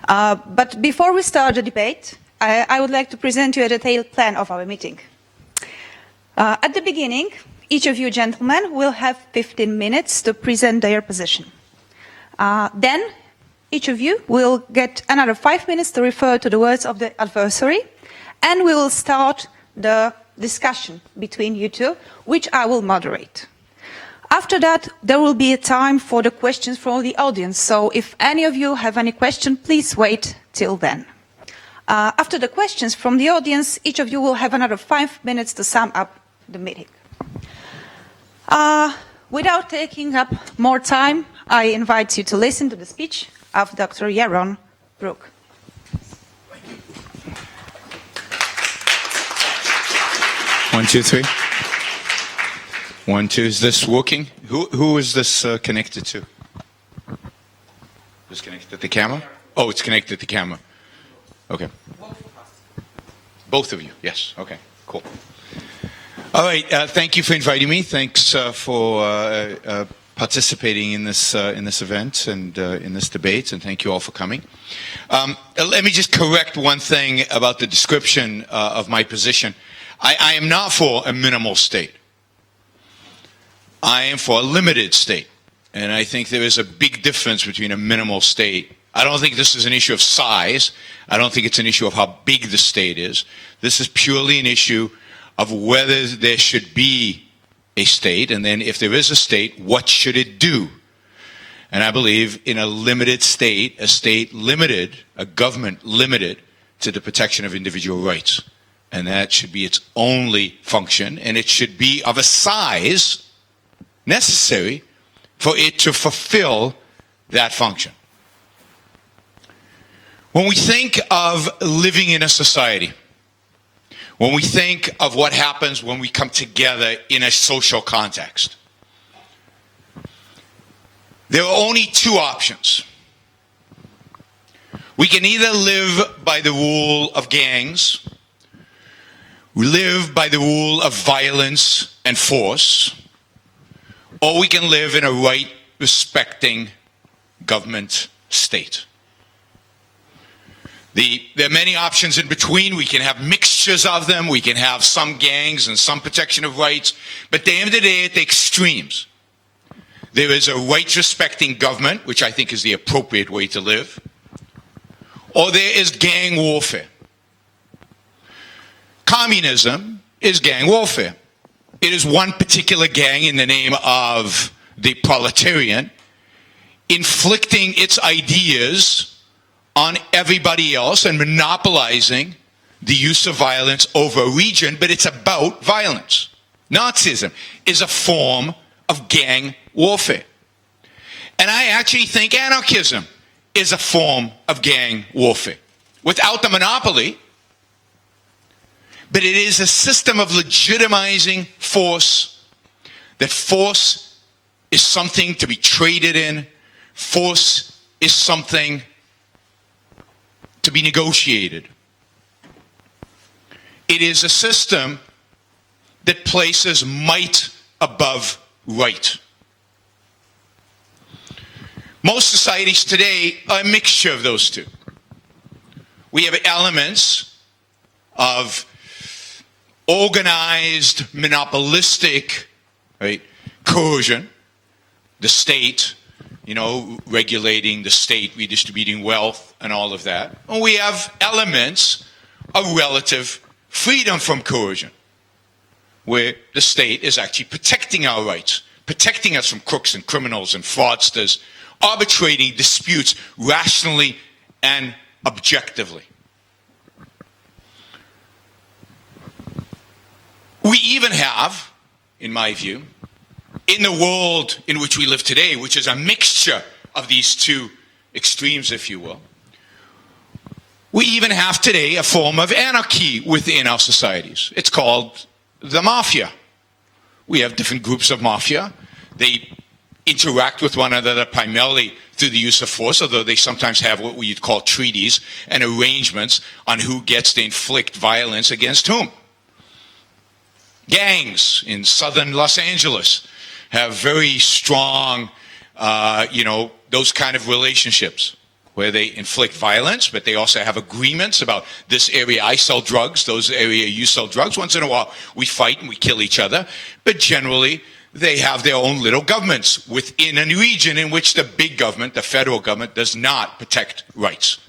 Speaker 4: But before we start the debate, I would like to present you a detailed plan of our meeting. At the beginning, each of you gentlemen will have 15 minutes to present their position. Then, each of you will get another 5 minutes to refer to the words of the adversary, and we will start the discussion between you two, which I will moderate. After that, there will be a time for the questions from the audience, so if any of you have any question, please wait till then. After the questions from the audience, each of you will have another 5 minutes to sum up the meeting. Without taking up more time, I invite you to listen to the speech of Dr. Yarona Brooka.
Speaker 3: 1, 2, 3. 1, 2. Is this working? Who is this connected to? Is connected to the camera? Oh, it's connected to the camera. Okay. Both of you. Yes. Okay. Cool. All right. Thank you for inviting me. Thanks for participating in this event and in this debate, and thank you all for coming. Let me just correct one thing about the description of my position. I am not for a minimal state. I am for a limited state. And I think there is a big difference between a minimal state. I don't think this is an issue of size. I don't think it's an issue of how big the state is. This is purely an issue of whether there should be a state, and then if there is a state, what should it do? And I believe in a limited state, a state limited, a government limited to the protection of individual rights. And that should be its only function, and it should be of a size necessary for it to fulfill that function. When we think of living in a society, when we think of what happens when we come together in a social context, there are only two options. We can either live by the rule of gangs, we live by the rule of violence and force, or we can live in a right-respecting government state. There are many options in between. We can have mixtures of them. We can have some gangs and some protection of rights. But at the end of the day, at the extremes, there is a rights-respecting government, which I think is the appropriate way to live, or there is gang warfare. Communism is gang warfare. It is one particular gang in the name of the proletariat inflicting its ideas on everybody else and monopolizing the use of violence over a region, but it's about violence. Nazism is a form of gang warfare. And I actually think anarchism is a form of gang warfare. Without the monopoly, but it is a system of legitimizing force, that force is something to be traded in, force is something to be negotiated. It is a system that places might above right. Most societies today are a mixture of those two. We have elements of organized, monopolistic, right, coercion, the state, regulating the state, redistributing wealth, and all of that. And we have elements of relative freedom from coercion, where the state is actually protecting our rights, protecting us from crooks and criminals and fraudsters, arbitrating disputes rationally and objectively. We even have, in my view, in the world in which we live today, which is a mixture of these two extremes, if you will, we even have today a form of anarchy within our societies. It's called the mafia. We have different groups of mafia. They interact with one another primarily through the use of force, although they sometimes have what we'd call treaties and arrangements on who gets to inflict violence against whom. Gangs in southern Los Angeles have very strong, those kind of relationships where they inflict violence, but they also have agreements about this area I sell drugs, those area you sell drugs. Once in a while we fight and we kill each other, but generally they have their own little governments within a region in which the big government, the federal government, does not protect rights.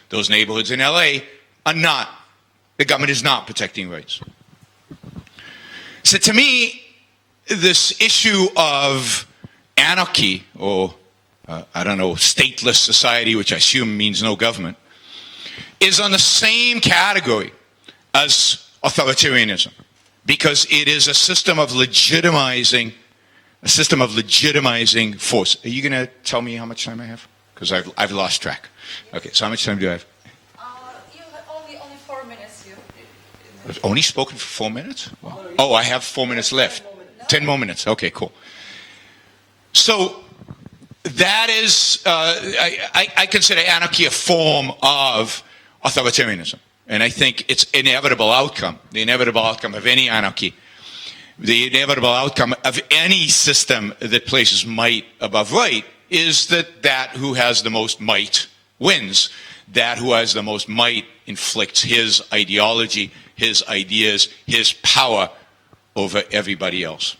Speaker 3: Those neighborhoods in LA are not, the government is not protecting rights. So to me, this issue of anarchy, or stateless society, which I assume means no government, is on the same category as authoritarianism, because it is a system of legitimizing force. Are you going to tell me how much time I have? Because I've lost track. Okay, so how much time do I have?
Speaker 4: You have only 4 minutes.
Speaker 3: I've only spoken for 4 minutes? Wow. Oh, I have 4 minutes left. 10 more minutes. Okay, cool. So that is, I consider anarchy a form of authoritarianism. And I think it's inevitable outcome, the inevitable outcome of any anarchy, the inevitable outcome of any system that places might above right is that who has the most might wins. That who has the most might inflicts his ideology, his ideas, his power over everybody else.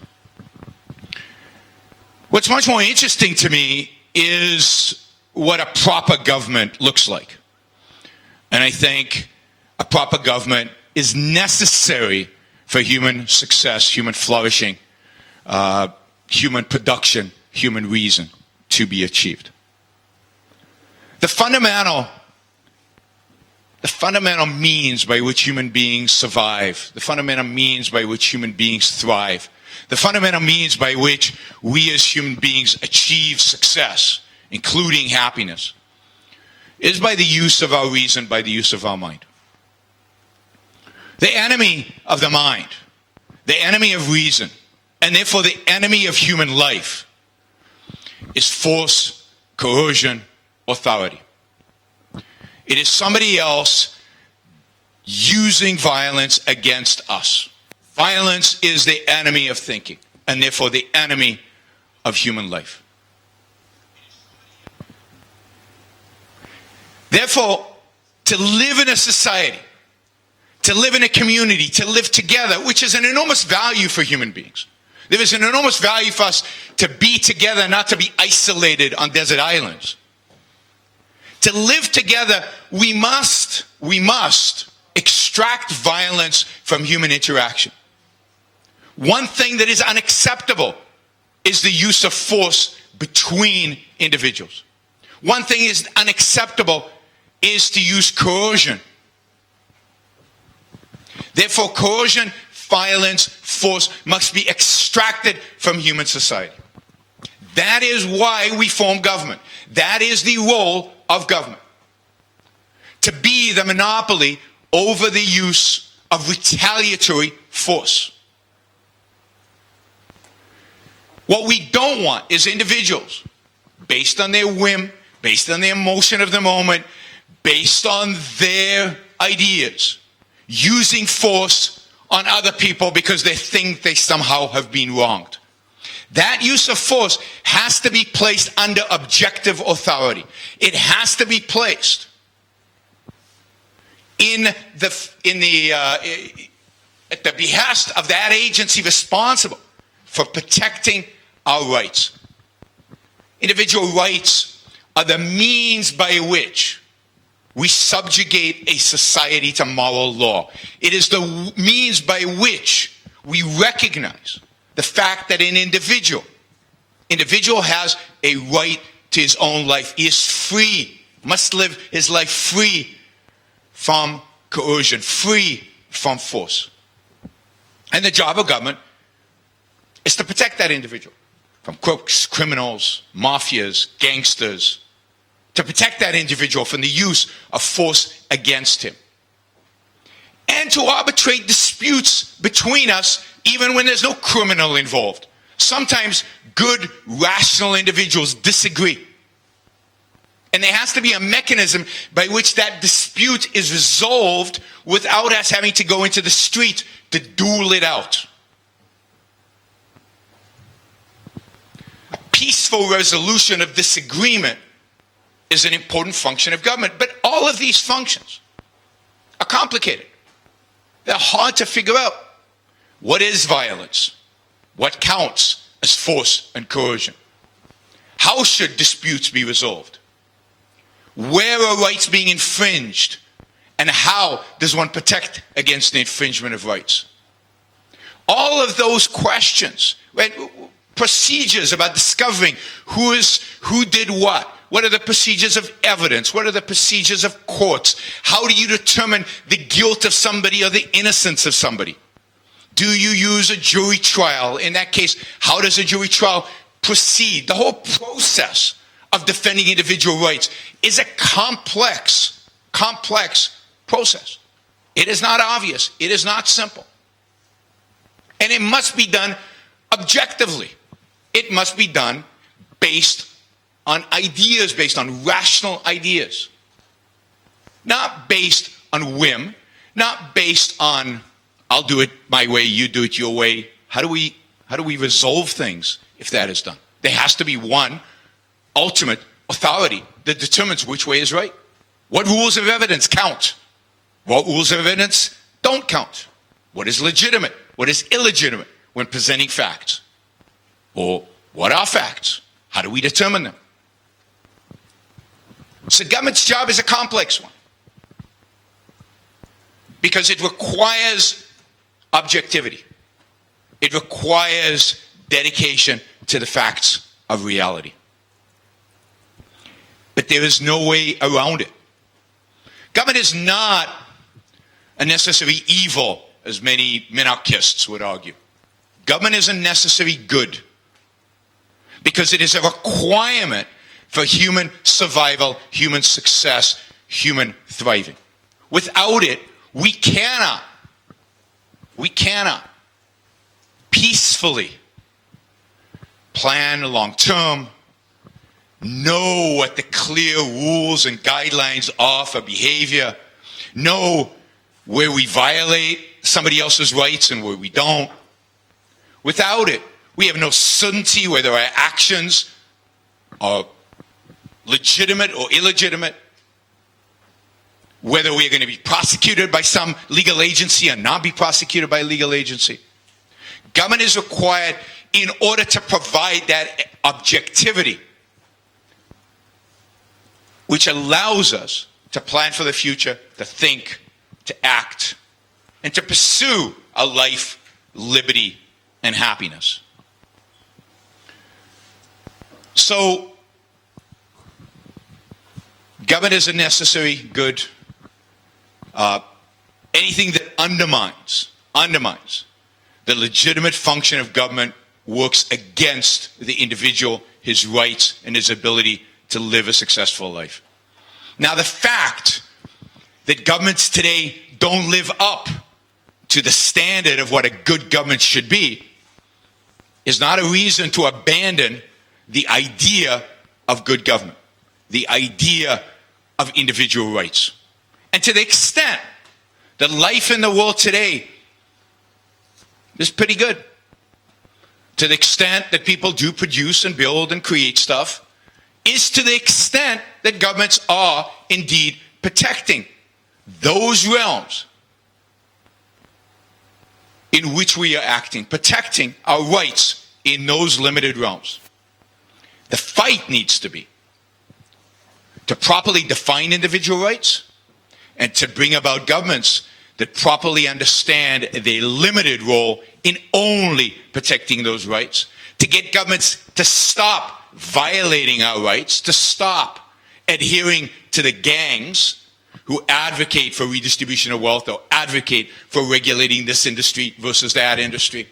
Speaker 3: What's much more interesting to me is what a proper government looks like. And I think a proper government is necessary for human success, human flourishing, human production, human reason to be achieved. The fundamental means by which human beings survive, the fundamental means by which human beings thrive, the fundamental means by which we as human beings achieve success, including happiness, is by the use of our reason, by the use of our mind. The enemy of the mind, the enemy of reason, and therefore the enemy of human life is force, coercion, authority. It is somebody else using violence against us. Violence is the enemy of thinking, and therefore the enemy of human life. Therefore, to live in a society, to live in a community, to live together, which is an enormous value for human beings. There is an enormous value for us to be together, not to be isolated on desert islands. To live together, we must extract violence from human interaction. One thing that is unacceptable is the use of force between individuals. One thing is unacceptable is to use coercion. Therefore, coercion, violence, force must be extracted from human society. That is why we form government. That is the role of government. To be the monopoly over the use of retaliatory force. What we don't want is individuals, based on their whim, based on the emotion of the moment, based on their ideas, using force on other people because they think they somehow have been wronged. That use of force has to be placed under objective authority. It has to be placed at the behest of that agency responsible for protecting our rights. Individual rights are the means by which we subjugate a society to moral law. It is the means by which we recognize the fact that an individual has a right to his own life. He is free, must live his life free from coercion, free from force. And the job of government is to protect that individual from crooks, criminals, mafias, gangsters, to protect that individual from the use of force against him. And to arbitrate disputes between us even when there's no criminal involved. Sometimes good, rational individuals disagree. And there has to be a mechanism by which that dispute is resolved without us having to go into the street to duel it out. A peaceful resolution of disagreement is an important function of government. But all of these functions are complicated. They're hard to figure out. What is violence? What counts as force and coercion? How should disputes be resolved? Where are rights being infringed? And how does one protect against the infringement of rights? All of those questions, right? Procedures about discovering who did what. What are the procedures of evidence? What are the procedures of courts? How do you determine the guilt of somebody or the innocence of somebody? Do you use a jury trial? In that case, how does a jury trial proceed? The whole process of defending individual rights is a complex process. It is not obvious. It is not simple. And it must be done objectively. It must be done based on ideas, based on rational ideas. Not based on whim, not based on, I'll do it my way, you do it your way. How do we resolve things if that is done? There has to be one ultimate authority that determines which way is right. What rules of evidence count? What rules of evidence don't count? What is legitimate? What is illegitimate when presenting facts? Or what are facts? How do we determine them? So government's job is a complex one because it requires objectivity. It requires dedication to the facts of reality. But there is no way around it. Government is not a necessary evil, as many minarchists would argue. Government is a necessary good because it is a requirement for human survival, human success, human thriving. Without it, we cannot peacefully plan long term, know what the clear rules and guidelines are for behavior, know where we violate somebody else's rights and where we don't. Without it, we have no certainty whether our actions are legitimate or illegitimate, whether we're going to be prosecuted by some legal agency and not be prosecuted by a legal agency. Government is required in order to provide that objectivity, which allows us to plan for the future, to think, to act, and to pursue a life, liberty, and happiness. So, government is a necessary good. Anything that undermines the legitimate function of government works against the individual, his rights, and his ability to live a successful life. Now, the fact that governments today don't live up to the standard of what a good government should be is not a reason to abandon the idea of good government, the idea of individual rights. And to the extent that life in the world today is pretty good, to the extent that people do produce and build and create stuff, is to the extent that governments are indeed protecting those realms in which we are acting, protecting our rights in those limited realms. The fight needs to be to properly define individual rights and to bring about governments that properly understand their limited role in only protecting those rights, to get governments to stop violating our rights, to stop adhering to the gangs who advocate for redistribution of wealth or advocate for regulating this industry versus that industry,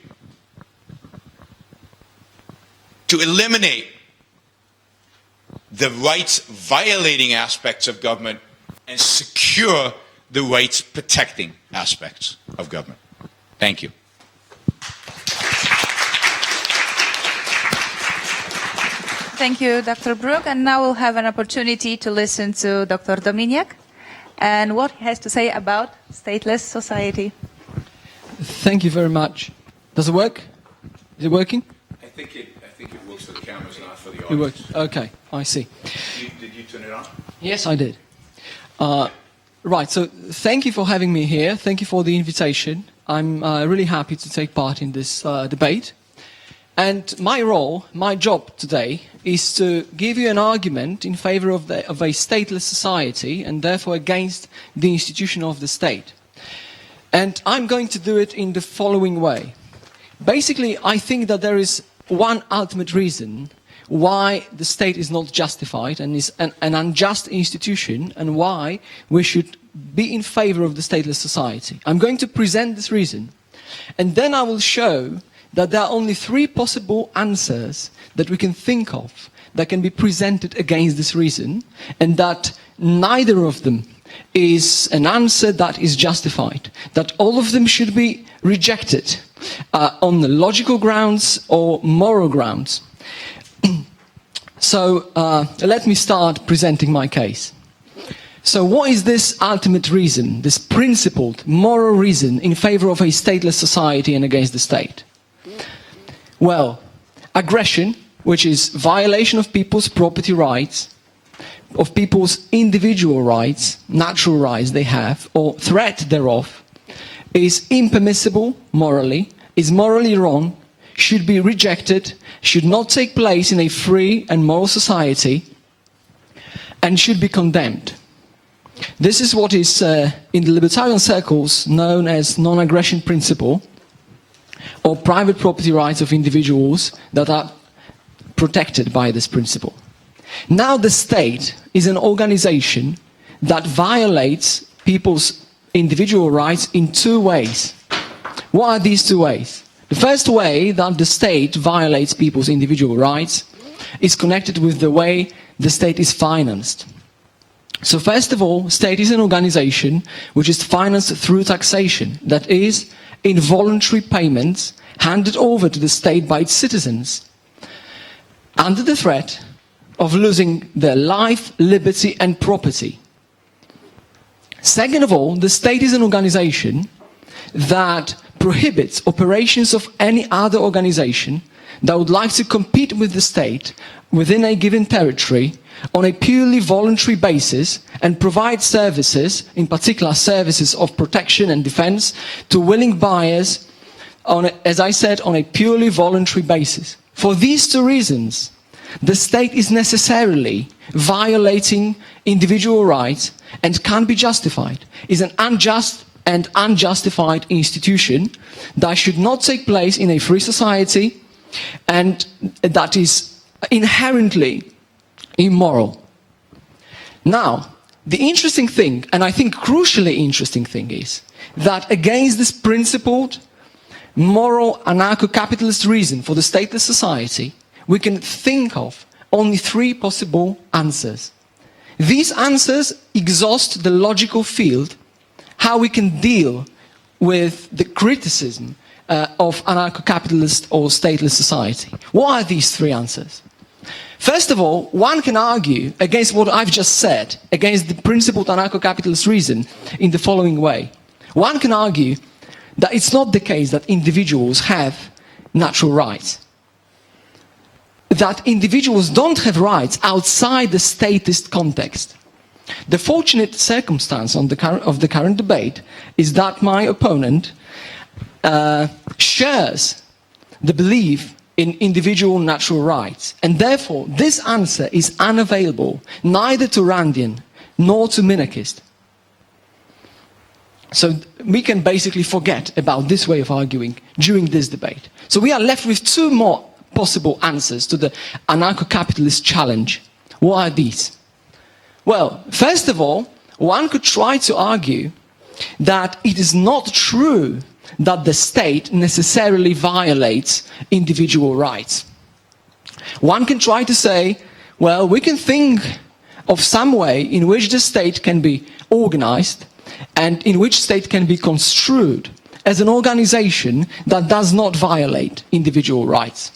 Speaker 3: to eliminate the rights violating aspects of government and secure the rights protecting aspects of government. Thank you.
Speaker 4: Thank you, Dr. Brook. And now we'll have an opportunity to listen to Dr. Dominiak and what he has to say about stateless society.
Speaker 5: Thank you very much. Does it work? Is it working?
Speaker 3: I think it works for the cameras, not for the
Speaker 5: It
Speaker 3: audience.
Speaker 5: works. Okay, I see.
Speaker 3: Did you turn it on?
Speaker 5: Yes, I did. Right, so thank you for having me here. Thank you for the invitation. I'm really happy to take part in this debate. And my role, my job today, is to give you an argument in favor of a stateless society and therefore against the institution of the state. And I'm going to do it in the following way. Basically, I think that there is one ultimate reason why the state is not justified and is an unjust institution, and why we should be in favor of the stateless society. I'm going to present this reason, and then I will show that there are only three possible answers that we can think of that can be presented against this reason, and that neither of them is an answer that is justified, that all of them should be rejected on the logical grounds or moral grounds. So let me start presenting my case. So what is this ultimate reason, this principled moral reason in favor of a stateless society and against the state? Well, aggression, which is violation of people's property rights, of people's individual rights, natural rights they have, or threat thereof, is impermissible morally, is morally wrong, should be rejected, should not take place in a free and moral society, and should be condemned. This is what is in the libertarian circles known as non-aggression principle, or private property rights of individuals that are protected by this principle. Now the state is an organization that violates people's individual rights in two ways. What are these two ways? The first way that the state violates people's individual rights is connected with the way the state is financed. So first of all, state is an organization which is financed through taxation, that is, involuntary payments handed over to the state by its citizens, under the threat of losing their life, liberty and property. Second of all, the state is an organization that prohibits operations of any other organization that would like to compete with the state within a given territory on a purely voluntary basis and provide services, in particular services of protection and defense, to willing buyers, as I said, on a purely voluntary basis. For these two reasons, the state is necessarily violating individual rights and can't be justified. It's an unjust and unjustified institution that should not take place in a free society, and that is inherently immoral. Now, the interesting thing, and I think crucially interesting thing, is that against this principled, moral, anarcho-capitalist reason for the stateless society, we can think of only three possible answers. These answers exhaust the logical field, how we can deal with the criticism of anarcho-capitalist or stateless society. What are these three answers? First of all, one can argue against what I've just said, against the principled anarcho-capitalist reason, in the following way. One can argue that it's not the case that individuals have natural rights, that individuals don't have rights outside the statist context. The fortunate circumstance of the current debate is that my opponent shares the belief in individual natural rights, and therefore this answer is unavailable neither to Randian nor to minarchist. So we can basically forget about this way of arguing during this debate. So we are left with two more possible answers to the anarcho-capitalist challenge. What are these? Well, first of all, one could try to argue that it is not true that the state necessarily violates individual rights. One can try to say, well, we can think of some way in which the state can be organized and in which state can be construed as an organization that does not violate individual rights.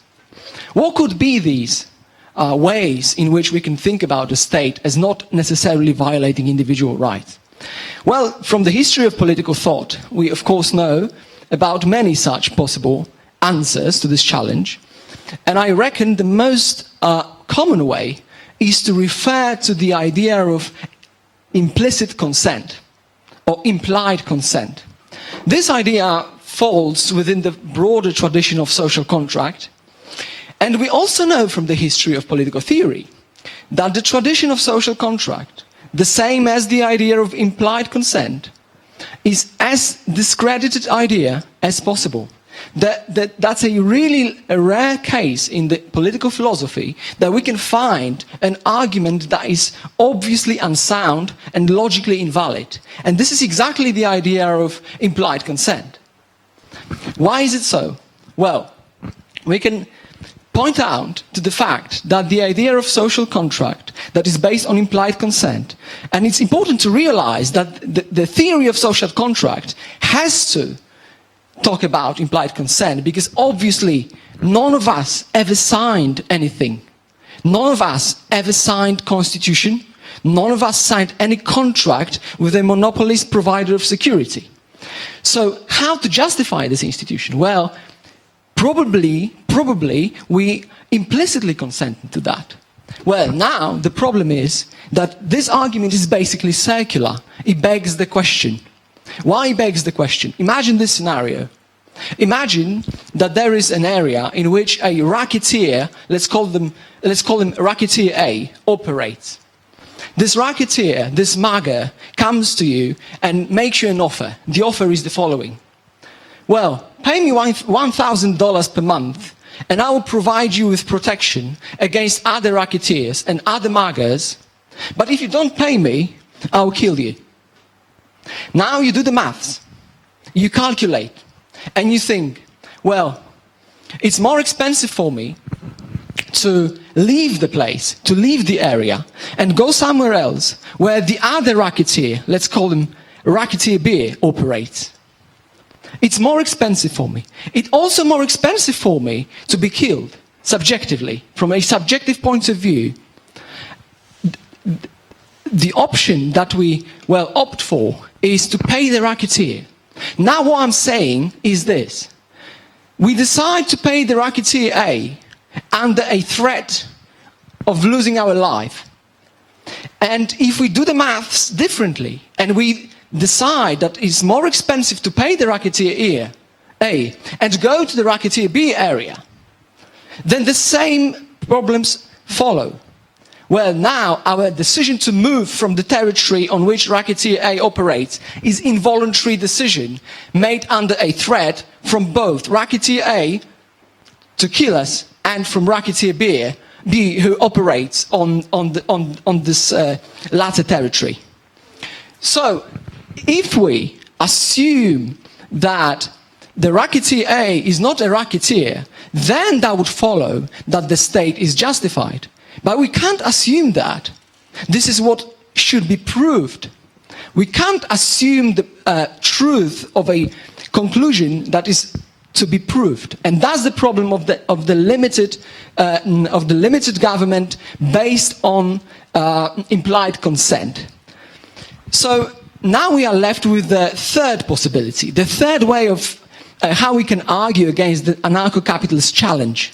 Speaker 5: What could be these ways in which we can think about the state as not necessarily violating individual rights. Well, from the history of political thought, we of course know about many such possible answers to this challenge. And I reckon the most common way is to refer to the idea of implicit consent or implied consent. This idea falls within the broader tradition of social contract. And we also know from the history of political theory that the tradition of social contract, the same as the idea of implied consent, is as discredited idea as possible. That's a really rare case in the political philosophy that we can find an argument that is obviously unsound and logically invalid. And this is exactly the idea of implied consent. Why is it so? Well, we can point out to the fact that the idea of social contract that is based on implied consent, and it's important to realize that the theory of social contract has to talk about implied consent, because obviously none of us ever signed anything. None of us ever signed constitution. None of us signed any contract with a monopolist provider of security. So how to justify this institution? Well, probably we implicitly consented to that. Well, now the problem is that this argument is basically circular. It begs the question. Why begs the question? Imagine this scenario. Imagine that there is an area in which a racketeer, let's call him racketeer A, operates. This racketeer, this mugger, comes to you and makes you an offer. The offer is the following. Well, pay me $1,000 per month and I will provide you with protection against other racketeers and other muggers, but if you don't pay me, I will kill you. Now you do the maths, you calculate, and you think, well, it's more expensive for me to leave the place, to leave the area, and go somewhere else where the other racketeer, let's call him racketeer B, operates. It's more expensive for me. It's also more expensive for me to be killed, subjectively, from a subjective point of view. The option that we, opt for is to pay the racketeer. Now what I'm saying is this. We decide to pay the racketeer A under a threat of losing our life. And if we do the maths differently and we decide that it's more expensive to pay the racketeer A and go to the racketeer B area, then the same problems follow. Well, now our decision to move from the territory on which racketeer A operates is involuntary decision made under a threat from both racketeer A to kill us and from racketeer B who operates on this latter territory. So, if we assume that the racketeer A is not a racketeer, then that would follow that the state is justified. But we can't assume that. This is what should be proved. We can't assume the truth of a conclusion that is to be proved, and that's the problem of the limited government based on implied consent. So now we are left with the third possibility, the third way of how we can argue against the anarcho-capitalist challenge.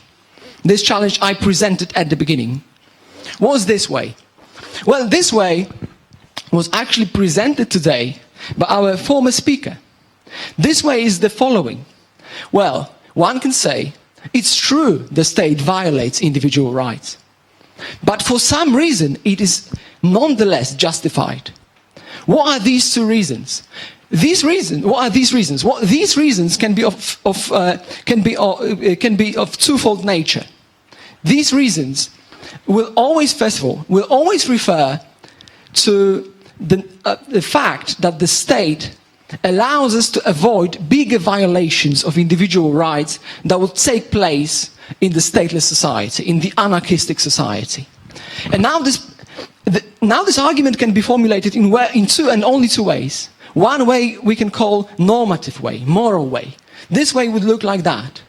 Speaker 5: This challenge I presented at the beginning was this way. Well, this way was actually presented today by our former speaker. This way is the following. Well, one can say, it's true the state violates individual rights. But for some reason, it is nonetheless justified. What are these two reasons? What are these reasons? Well, these reasons can be of twofold nature. These reasons will always, first of all, refer to the fact that the state allows us to avoid bigger violations of individual rights that will take place in the stateless society, in the anarchistic society. And now this argument can be formulated in two and only two ways. One way we can call normative way, moral way. This way would look like that.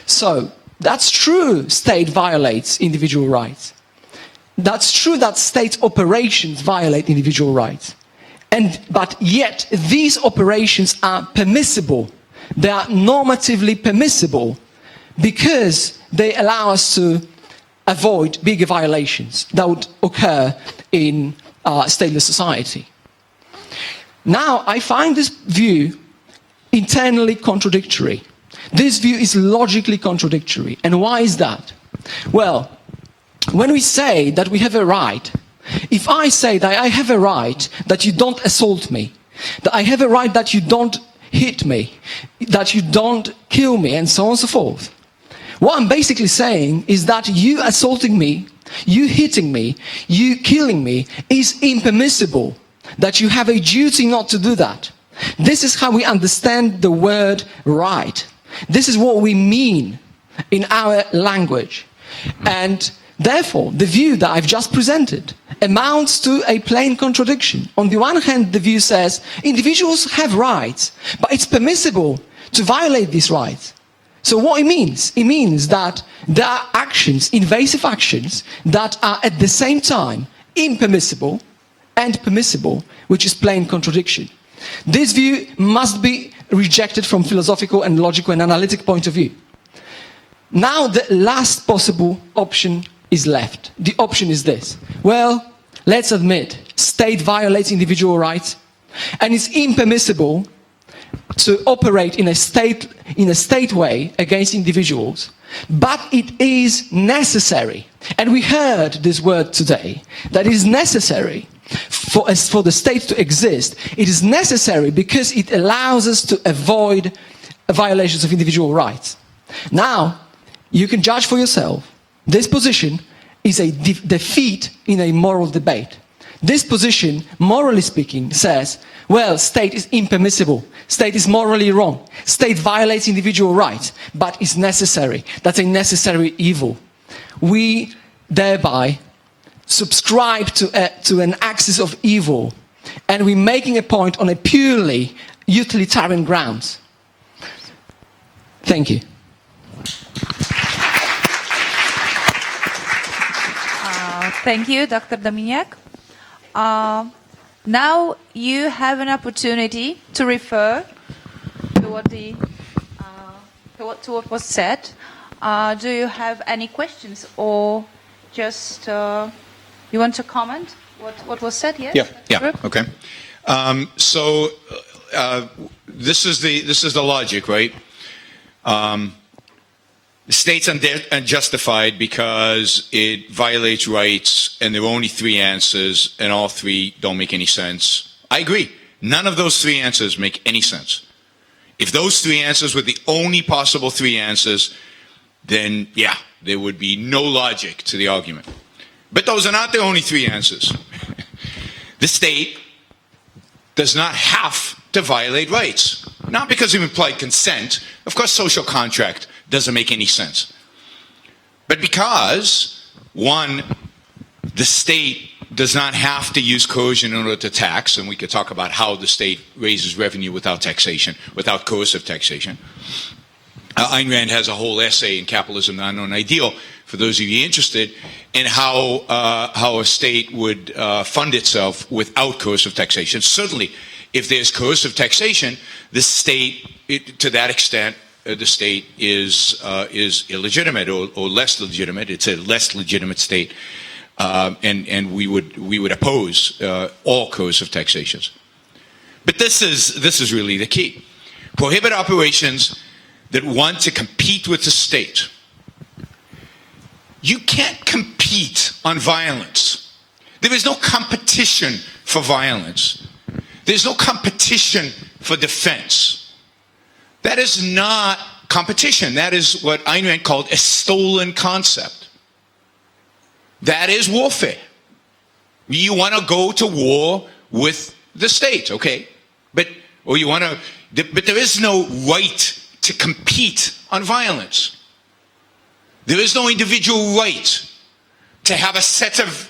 Speaker 5: So, That's true, state violates individual rights. That's true that state operations violate individual rights. But yet, these operations are permissible. They are normatively permissible because they allow us to avoid bigger violations that would occur in a stateless society. Now, I find this view internally contradictory. This view is logically contradictory. And why is that? Well, when we say that we have a right, if I say that I have a right that you don't assault me, that I have a right that you don't hit me, that you don't kill me, and so on and so forth, what I'm basically saying is that you assaulting me, you hitting me, you killing me is impermissible, that you have a duty not to do that. This is how we understand the word right. This is what we mean in our language. And therefore, the view that I've just presented amounts to a plain contradiction. On the one hand, the view says individuals have rights, but it's permissible to violate these rights. So what it means that there are actions, invasive actions, that are at the same time impermissible and permissible, which is plain contradiction. This view must be rejected from philosophical and logical and analytic point of view. Now the last possible option is left. The option is this. Well, let's admit, state violates individual rights, and it's impermissible to operate in a state way against individuals, but it is necessary. And we heard this word today, that it is necessary for the state to exist. It is necessary because it allows us to avoid violations of individual rights. Now, you can judge for yourself. This position is a defeat in a moral debate. This position, morally speaking, says, well, state is impermissible. State is morally wrong. State violates individual rights, but is necessary. That's a necessary evil. We thereby subscribe to an axis of evil, and we're making a point on a purely utilitarian grounds. Thank you.
Speaker 4: Thank you, Dr. Dominiak. Now you have an opportunity to refer to what was said. Do you have any questions, or just you want to comment what was said? Yes.
Speaker 3: Yeah. Okay. So this is the logic, right? The state's unjustified because it violates rights, and there are only three answers, and all three don't make any sense. I agree. None of those three answers make any sense. If those three answers were the only possible three answers, then yeah, there would be no logic to the argument. But those are not the only three answers. The state does not have to violate rights. Not because of implied consent. Of course, social contract doesn't make any sense. But because, one, the state does not have to use coercion in order to tax, and we could talk about how the state raises revenue without taxation, without coercive taxation. Ayn Rand has a whole essay in Capitalism, the Unknown Ideal, for those of you interested, in how a state would fund itself without coercive taxation. Certainly, if there's coercive taxation, the state, to that extent, the state is illegitimate or less legitimate. It's a less legitimate state, and we would oppose all coercive taxations. But this is really the key: prohibit operations that want to compete with the state. You can't compete on violence. There is no competition for violence. There's no competition for defense. That is not competition. That is what Ayn Rand called a stolen concept. That is warfare. You want to go to war with the state, okay? But there is no right to compete on violence. There is no individual right to have a set of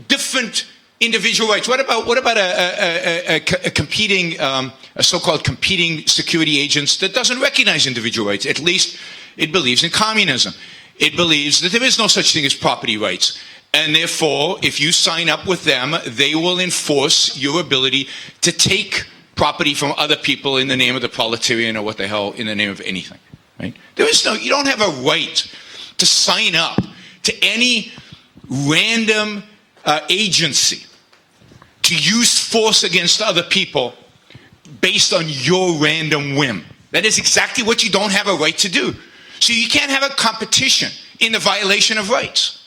Speaker 3: different individual rights. What about a competing, a so-called competing security agents that doesn't recognize individual rights? At least It believes in communism. It believes that there is no such thing as property rights. And therefore, if you sign up with them, they will enforce your ability to take property from other people in the name of the proletarian or what the hell, in the name of anything. Right? You don't have a right to sign up to any random agency to use force against other people based on your random whim. That is exactly what you don't have a right to do. So you can't have a competition in the violation of rights.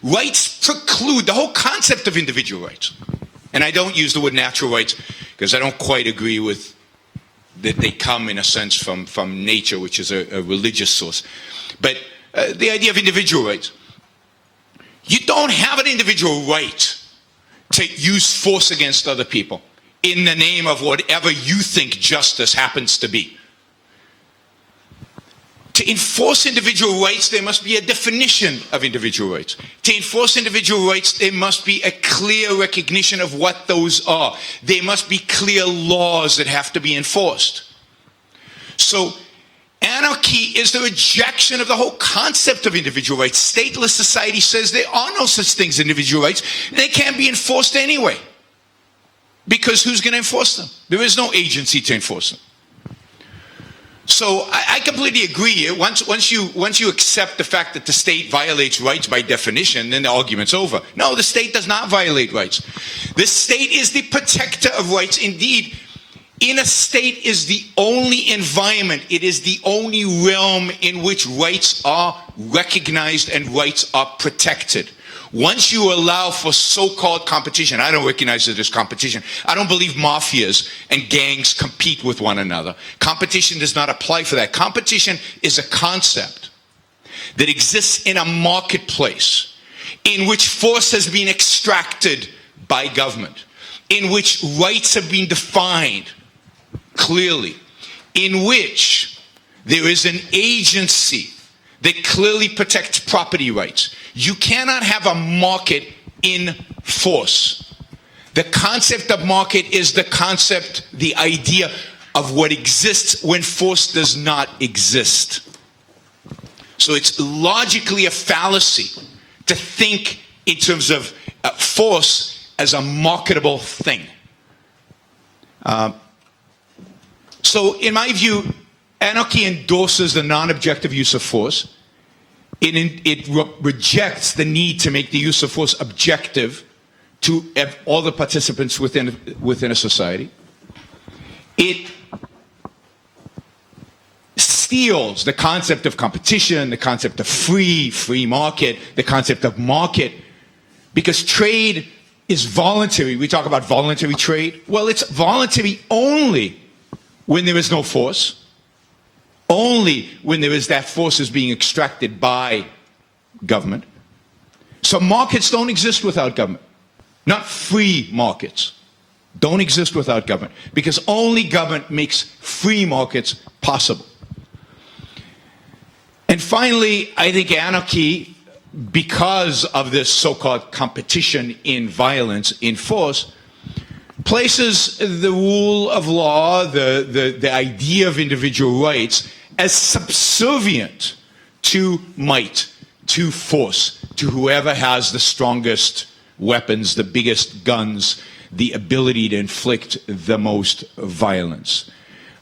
Speaker 3: Rights preclude the whole concept of individual rights. And I don't use the word natural rights because I don't quite agree with that they come in a sense from nature, which is a religious source. But the idea of individual rights. You don't have an individual right to use force against other people in the name of whatever you think justice happens to be. To enforce individual rights, there must be a definition of individual rights. To enforce individual rights, there must be a clear recognition of what those are. There must be clear laws that have to be enforced. So, anarchy is the rejection of the whole concept of individual rights. Stateless society says there are no such things as individual rights. They can't be enforced anyway. Because who's going to enforce them? There is no agency to enforce them. So I completely agree. Once you accept the fact that the state violates rights by definition, then the argument's over. No, the state does not violate rights. The state is the protector of rights. Indeed, in a state is the only environment, it is the only realm in which rights are recognized and rights are protected. Once you allow for so-called competition, I don't recognize it as competition. I don't believe mafias and gangs compete with one another. Competition does not apply for that. Competition is a concept that exists in a marketplace in which force has been extracted by government, in which rights have been defined clearly, in which there is an agency that clearly protects property rights. You cannot have a market in force. The concept of market is the concept, the idea of what exists when force does not exist. So it's logically a fallacy to think in terms of force as a marketable thing. So in my view, anarchy endorses the non-objective use of force. It rejects the need to make the use of force objective to all the participants within a society. It steals the concept of competition, the concept of free market, the concept of market, because trade is voluntary. We talk about voluntary trade. Well, it's voluntary only when there is no force. Only when there is that force is being extracted by government. So markets don't exist without government. Not free markets don't exist without government, because only government makes free markets possible. And finally, I think anarchy, because of this so-called competition in violence, in force, places the rule of law, the idea of individual rights, as subservient to might, to force, to whoever has the strongest weapons, the biggest guns, the ability to inflict the most violence.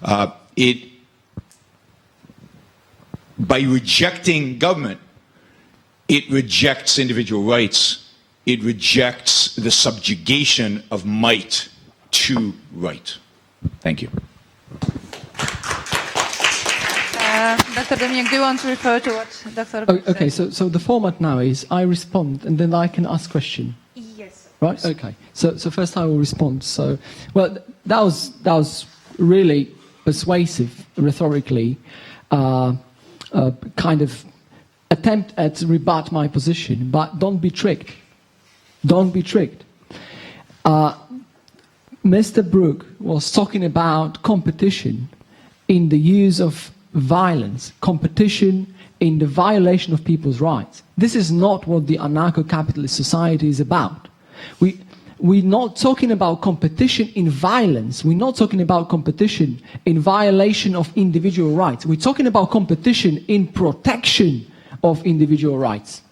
Speaker 3: By rejecting government, it rejects individual rights. It rejects the subjugation of might to right. Thank you.
Speaker 4: Dr. Dominiak, do you want to refer to what Dr. Brooka
Speaker 5: Okay,
Speaker 4: said?
Speaker 5: so the format now is I respond and then I can ask question.
Speaker 4: Yes.
Speaker 5: Right. Okay. So first I will respond. So, well, that was really persuasive rhetorically, kind of attempt at rebut my position. But don't be tricked. Don't be tricked. Mr. Brook was talking about competition in the use of violence, competition in the violation of people's rights. This is not what the anarcho-capitalist society is about. we're not talking about competition in violence. We're not talking about competition in violation of individual rights. We're talking about competition in protection of individual rights.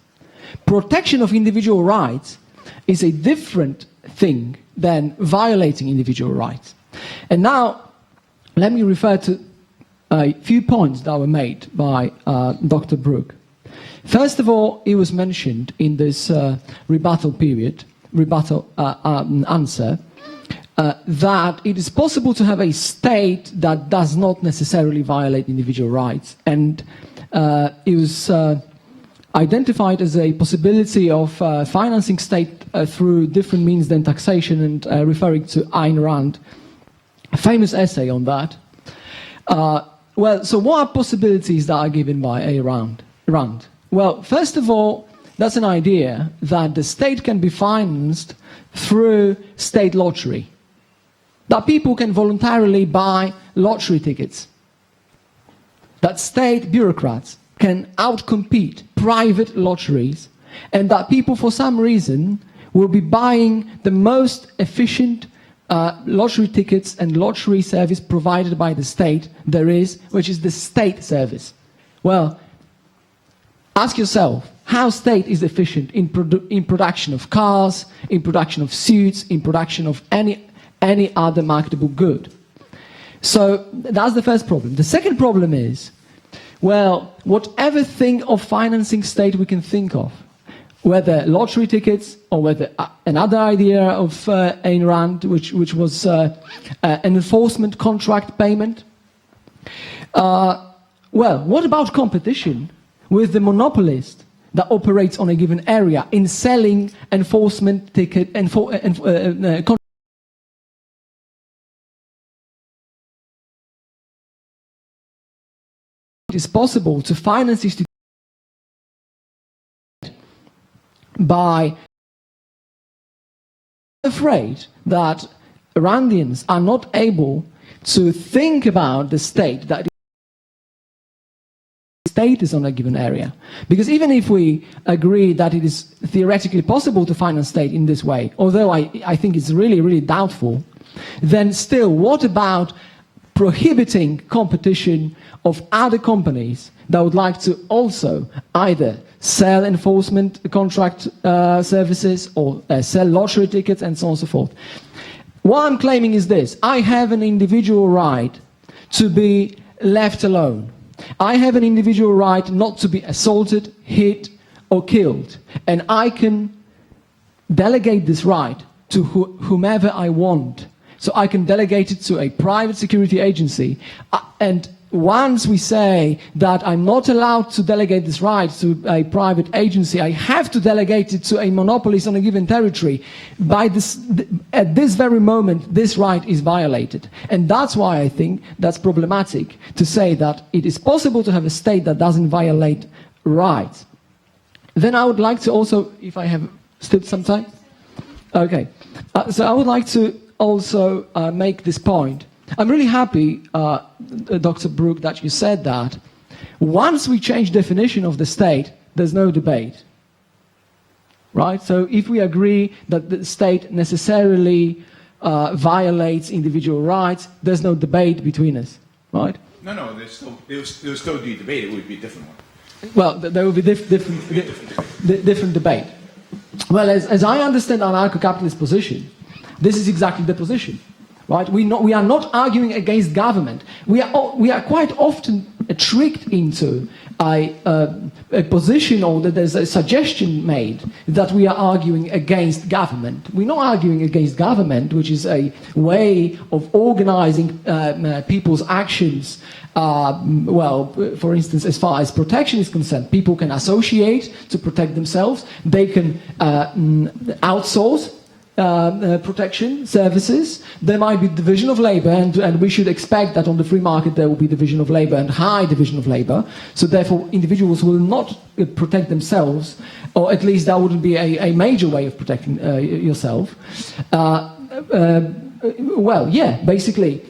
Speaker 5: Protection of individual rights is a different thing than violating individual rights. And now, let me refer to a few points that were made by Dr. Brook. First of all, it was mentioned in this rebuttal answer, that it is possible to have a state that does not necessarily violate individual rights. And it was identified as a possibility of financing state through different means than taxation, and referring to Ayn Rand, a famous essay on that. Well, so what are possibilities that are given by Ayn Rand? Well, first of all, that's an idea that the state can be financed through state lottery. That people can voluntarily buy lottery tickets. That state bureaucrats can outcompete private lotteries, and that people, for some reason, will be buying the most efficient lottery tickets and lottery service provided by the state there is, which is the state service. Well, ask yourself, how state is efficient in production of cars, in production of suits, in production of any other marketable good? So that's the first problem. The second problem is, well, whatever thing of financing state we can think of, whether lottery tickets or whether another idea of Ayn Rand, which was an enforcement contract payment. Well, what about competition with the monopolist that operates on a given area in selling enforcement ticket contracts? It is possible to finance institutions by afraid that Randians are not able to think about the state, that the state is on a given area. Because even if we agree that it is theoretically possible to finance state in this way, although I think it's really, really doubtful, then still, what about prohibiting competition of other companies that would like to also either sell enforcement contract services or sell lottery tickets and so on and so forth? What I'm claiming is this: I have an individual right to be left alone. I have an individual right not to be assaulted, hit, or killed. And I can delegate this right to whomever I want. So I can delegate it to a private security agency. And once we say that I'm not allowed to delegate this right to a private agency, I have to delegate it to a monopolist on a given territory. At this very moment, this right is violated. And that's why I think that's problematic to say that it is possible to have a state that doesn't violate rights. Then I would like to also, if I have still some time? Okay. So I would like to also make this point. I'm really happy, Dr. Brook, that you said that. Once we change definition of the state, there's no debate. Right? So if we agree that the state necessarily violates individual rights, there's no debate between us. Right?
Speaker 3: No, there will still be debate. It would be a different one.
Speaker 5: Well, there will be different debate. Well, as I understand anarcho-capitalist position, this is exactly the position. Right? We are not arguing against government. We are quite often tricked into a position, or that there's a suggestion made that we are arguing against government. We're not arguing against government, which is a way of organizing people's actions. Well, for instance, as far as protection is concerned, people can associate to protect themselves. They can outsource protection services. There might be division of labor, and we should expect that on the free market there will be division of labor and high division of labor. So therefore individuals will not protect themselves, or at least that wouldn't be a major way of protecting yourself. Well, yeah, basically.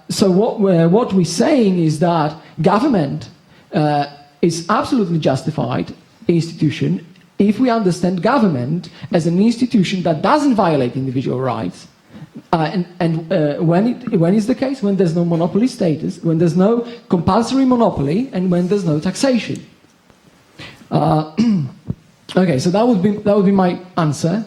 Speaker 5: So what we're saying is that government is absolutely justified institution if we understand government as an institution that doesn't violate individual rights, when is the case? When there's no monopoly status, when there's no compulsory monopoly, and when there's no taxation. Okay, so that would be my answer.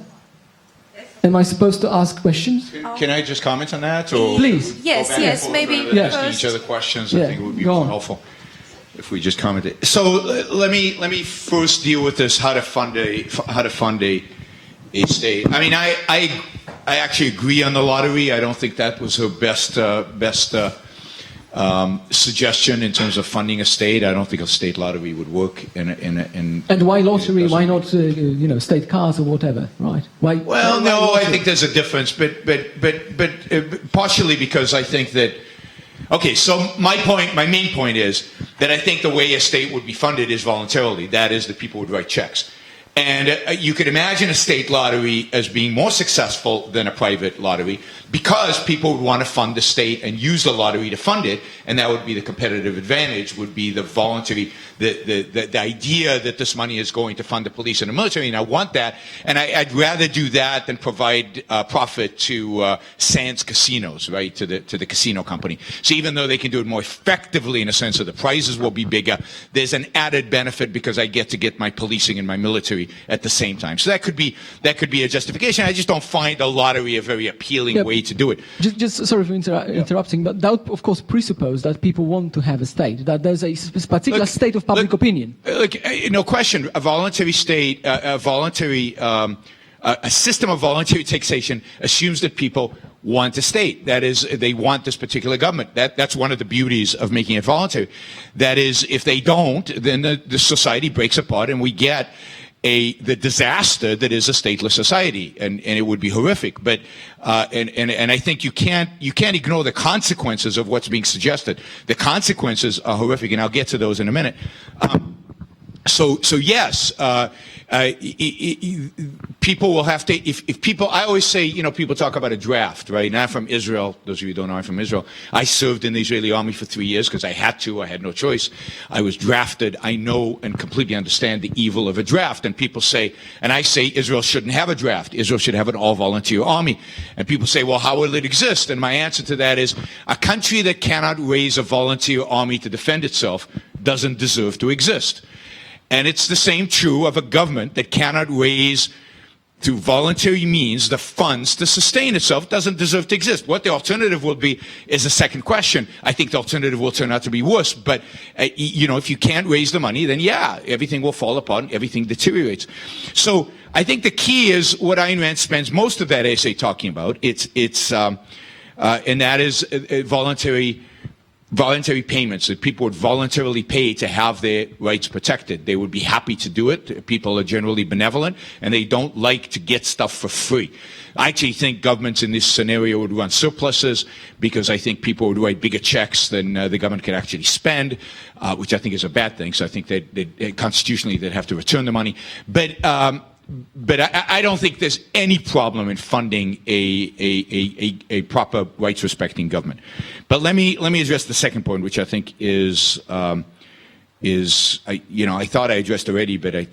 Speaker 5: Am I supposed to ask questions?
Speaker 3: Can I just comment on that? Or
Speaker 5: Please.
Speaker 4: Yes,
Speaker 3: go back and
Speaker 4: yes,
Speaker 3: forth
Speaker 4: maybe
Speaker 3: rather than asking
Speaker 4: first.
Speaker 3: each other questions.
Speaker 5: Yeah,
Speaker 3: I think it would be
Speaker 5: go
Speaker 3: more
Speaker 5: on.
Speaker 3: helpful if we just commented. So let me first deal with this: how to fund a state. I mean, I actually agree on the lottery. I don't think that was her best suggestion in terms of funding a state. I don't think a state lottery would work in.
Speaker 5: And why lottery? Why not, state cars or whatever, right? Why?
Speaker 3: Well,
Speaker 5: why
Speaker 3: no,
Speaker 5: lottery?
Speaker 3: I think there's a difference, but partially because I think that. Okay, so my main point is that I think the way a state would be funded is voluntarily. That is, that people would write checks. And you could imagine a state lottery as being more successful than a private lottery because people would want to fund the state and use the lottery to fund it, and that would be the competitive advantage, would be the voluntary, the idea that this money is going to fund the police and the military, and I want that, and I'd rather do that than provide profit to Sands casinos, right, to the casino company. So even though they can do it more effectively in a sense that the prizes will be bigger, there's an added benefit because I get to get my policing and my military at the same time. So that could be a justification. I just don't find the lottery a very appealing way to do it.
Speaker 5: Just sorry for interrupting, but that would, of course, presuppose that people want to have a state, that there's a particular state of public opinion.
Speaker 3: Look, no question, a voluntary state, a system of voluntary taxation assumes that people want a state. That is, they want this particular government. That's one of the beauties of making it voluntary. That is, if they don't, then the society breaks apart and we get the disaster that is a stateless society, and it would be horrific. But and I think you can't ignore the consequences of what's being suggested. The consequences are horrific, and I'll get to those in a minute. So yes, people will have to, if people, I always say, people talk about a draft, right? And I'm from Israel. Those of you who don't know, I'm from Israel. I served in the Israeli army for 3 years because I had to. I had no choice. I was drafted. I know and completely understand the evil of a draft. And people say, and I say, Israel shouldn't have a draft. Israel should have an all-volunteer army. And people say, well, how will it exist? And my answer to that is, a country that cannot raise a volunteer army to defend itself doesn't deserve to exist. And it's the same true of a government that cannot raise, through voluntary means, the funds to sustain itself, doesn't deserve to exist. What the alternative will be is a second question. I think the alternative will turn out to be worse. But, if you can't raise the money, then yeah, everything will fall apart and everything deteriorates. So I think the key is what Ayn Rand spends most of that essay talking about. And that is voluntary payments, that people would voluntarily pay to have their rights protected. They would be happy to do it. People are generally benevolent, and they don't like to get stuff for free. I actually think governments in this scenario would run surpluses because I think people would write bigger checks than the government could actually spend, which I think is a bad thing. So I think that constitutionally they'd have to return the money. But I don't think there's any problem in funding a proper rights-respecting government. But let me address the second point, which I think is I thought I addressed already, but I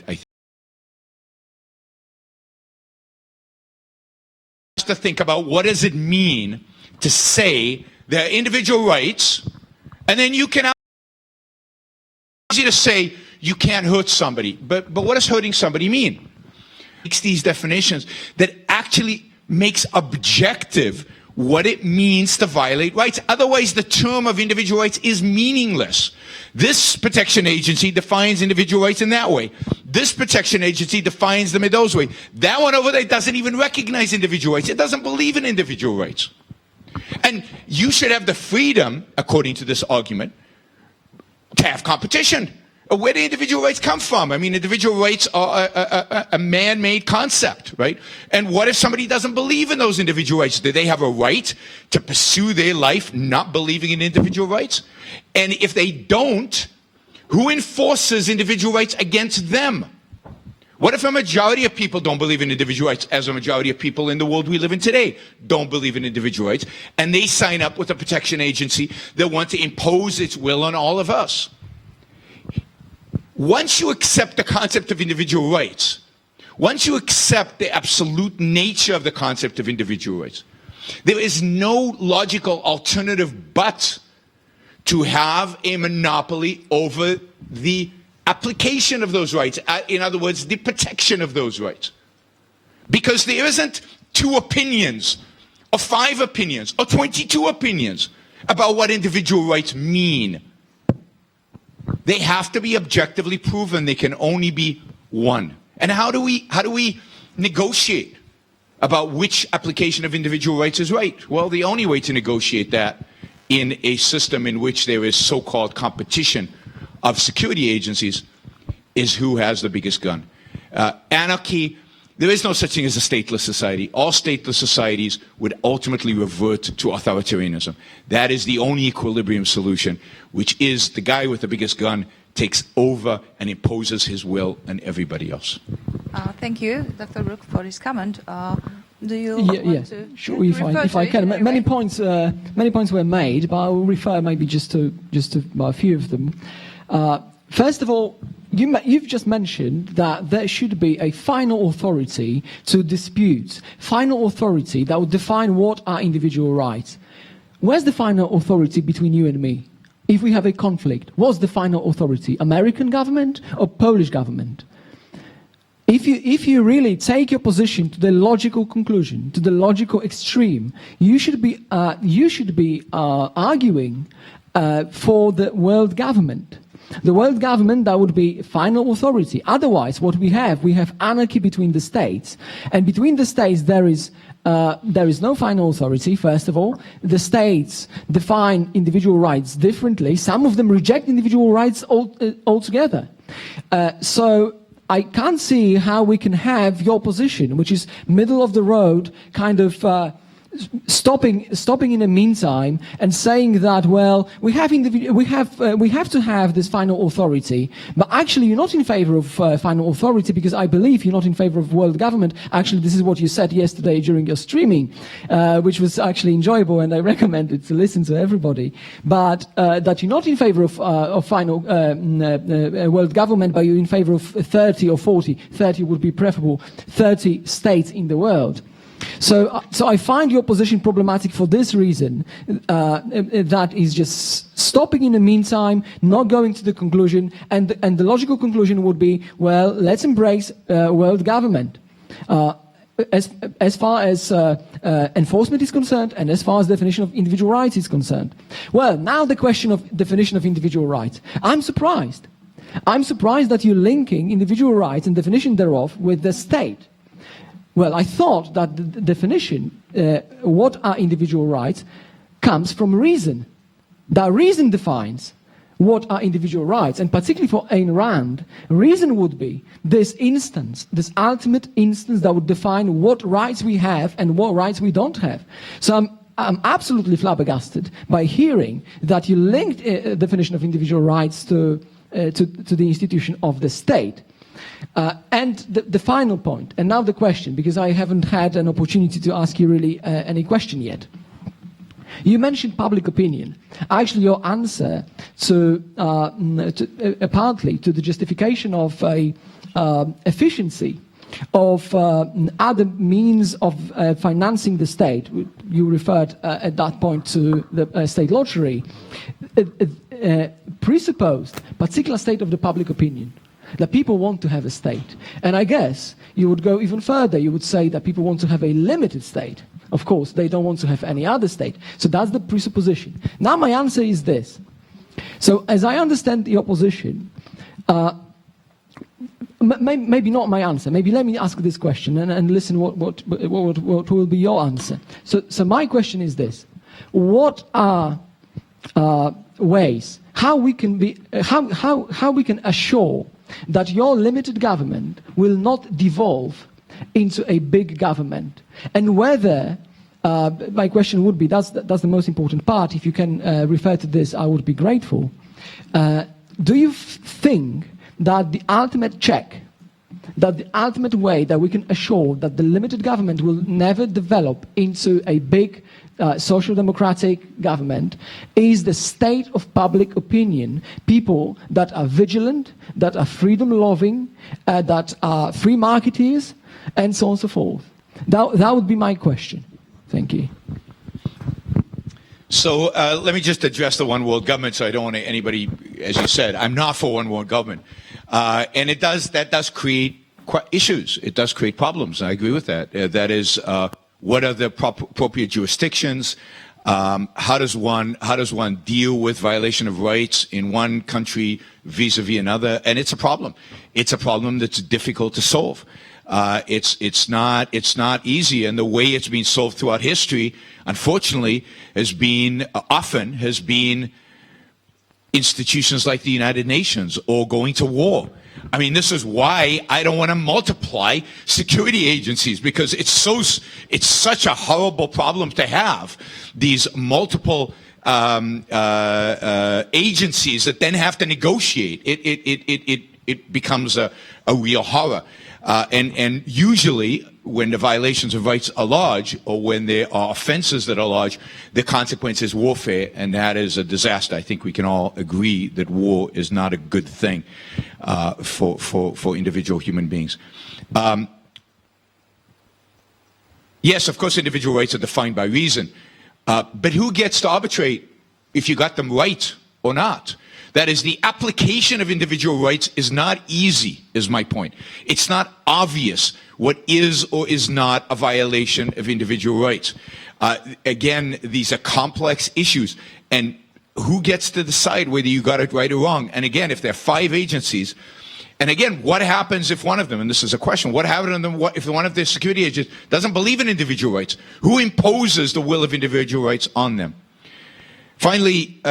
Speaker 3: have to think about what does it mean to say there are individual rights, and then you can. It's easy to say you can't hurt somebody, but what does hurting somebody mean? Makes these definitions that actually makes objective what it means to violate rights. Otherwise, the term of individual rights is meaningless. This protection agency defines individual rights in that way. This protection agency defines them in those ways. That one over there doesn't even recognize individual rights. It doesn't believe in individual rights. And you should have the freedom, according to this argument, to have competition. Where do individual rights come from? I mean, individual rights are a man-made concept, right? And what if somebody doesn't believe in those individual rights? Do they have a right to pursue their life not believing in individual rights? And if they don't, who enforces individual rights against them? What if a majority of people don't believe in individual rights, as a majority of people in the world we live in today don't believe in individual rights, and they sign up with a protection agency that wants to impose its will on all of us? Once you accept the concept of individual rights, once you accept the absolute nature of the concept of individual rights, there is no logical alternative but to have a monopoly over the application of those rights. In other words, the protection of those rights. Because there isn't 2 opinions, or 5 opinions, or 22 opinions about what individual rights mean. They have to be objectively proven. They can only be one. And how do we negotiate about which application of individual rights is right? Well, the only way to negotiate that in a system in which there is so-called competition of security agencies is who has the biggest gun. Anarchy, there is no such thing as a stateless society. All stateless societies would ultimately revert to authoritarianism. That is the only equilibrium solution, which is the guy with the biggest gun takes over and imposes his will on everybody else.
Speaker 4: Thank you, Dr. Brook, for this comment. Do you
Speaker 5: Yes, sure. If I can, many points were made, but I will refer maybe just to a few of them. First of all, you've just mentioned that there should be a final authority to disputes, final authority that would define what are individual rights. Where's the final authority between you and me? If we have a conflict, what's the final authority? American government or Polish government? If you really take your position to the logical conclusion, to the logical extreme, you should be arguing for the world government. The world government, that would be final authority. Otherwise, what we have anarchy between the states. And between the states, there is no final authority, first of all. The states define individual rights differently. Some of them reject individual rights altogether. So I can't see how we can have your position, which is middle of the road, kind of stopping in the meantime and saying that, well, we have to have this final authority, but actually you're not in favor of final authority because I believe you're not in favor of world government. Actually, this is what you said yesterday during your streaming, which was actually enjoyable, and I recommend it to listen to everybody. But that you're not in favor of final world government, but you're in favor of 30 or 40. 30 would be preferable. 30 states in the world. So I find your position problematic for this reason, that is just stopping in the meantime, not going to the conclusion, and the logical conclusion would be, well, let's embrace world government. As far as enforcement is concerned, and as far as definition of individual rights is concerned. Well, now the question of definition of individual rights. I'm surprised that you're linking individual rights and definition thereof with the state. Well, I thought that the definition, what are individual rights, comes from reason. That reason defines what are individual rights, and particularly for Ayn Rand, reason would be this instance, this ultimate instance that would define what rights we have and what rights we don't have. So I'm absolutely flabbergasted by hearing that you linked a definition of individual rights to the institution of the state. And the final point, and now the question, because I haven't had an opportunity to ask you really any question yet. You mentioned public opinion. Actually, your answer partly to the justification of efficiency of other means of financing the state. You referred at that point to the state lottery. Presupposed particular state of the public opinion. That people want to have a state. And I guess you would go even further. You would say that people want to have a limited state. Of course, they don't want to have any other state. So that's the presupposition. Now my answer is this. So as I understand your position, maybe not my answer. Maybe let me ask this question and listen what will be your answer. So my question is this. What are ways how we can assure that your limited government will not devolve into a big government, and whether my question would be, that's the most important part. If you can refer to this, I would be grateful. Do you think that the ultimate check that the ultimate way that we can assure that the limited government will never develop into a big social democratic government is the state of public opinion, people that are vigilant, that are freedom loving, that are free marketeers, and so on and so forth. That would be my question. Thank you.
Speaker 3: So let me just address the one world government, so I don't want anybody, as you said, I'm not for one world government. And that does create issues. It does create problems. I agree with that. That is, what are the appropriate jurisdictions? How does one deal with violation of rights in one country vis-a-vis another? And it's a problem. It's a problem that's difficult to solve. It's not easy, and the way it's been solved throughout history, unfortunately, has been institutions like the United Nations or going to war. I mean, this is why I don't want to multiply security agencies, because it's such a horrible problem to have these multiple agencies that then have to negotiate. It becomes a real horror. And usually, when the violations of rights are large, or when there are offenses that are large, the consequence is warfare, and that is a disaster. I think we can all agree that war is not a good thing for individual human beings. Yes, of course, individual rights are defined by reason, but who gets to arbitrate if you got them right or not? That is, the application of individual rights is not easy, is my point. It's not obvious what is or is not a violation of individual rights. Again, these are complex issues, and who gets to decide whether you got it right or wrong? And again, if there are 5 agencies, and again, what happens if one of them, and this is a question, what happens if one of the security agents doesn't believe in individual rights? Who imposes the will of individual rights on them? Finally,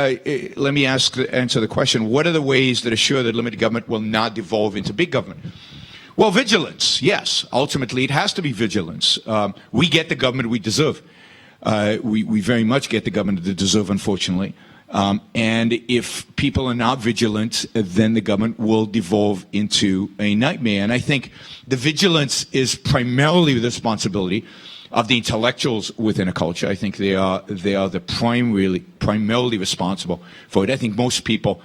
Speaker 3: let me answer the question, what are the ways that assure that limited government will not devolve into big government? Well, vigilance, yes. Ultimately, it has to be vigilance. We get the government we deserve. We very much get the government that deserve, unfortunately. And if people are not vigilant, then the government will devolve into a nightmare. And I think the vigilance is primarily the responsibility of the intellectuals within a culture. I think they are the primarily responsible for it. I think most people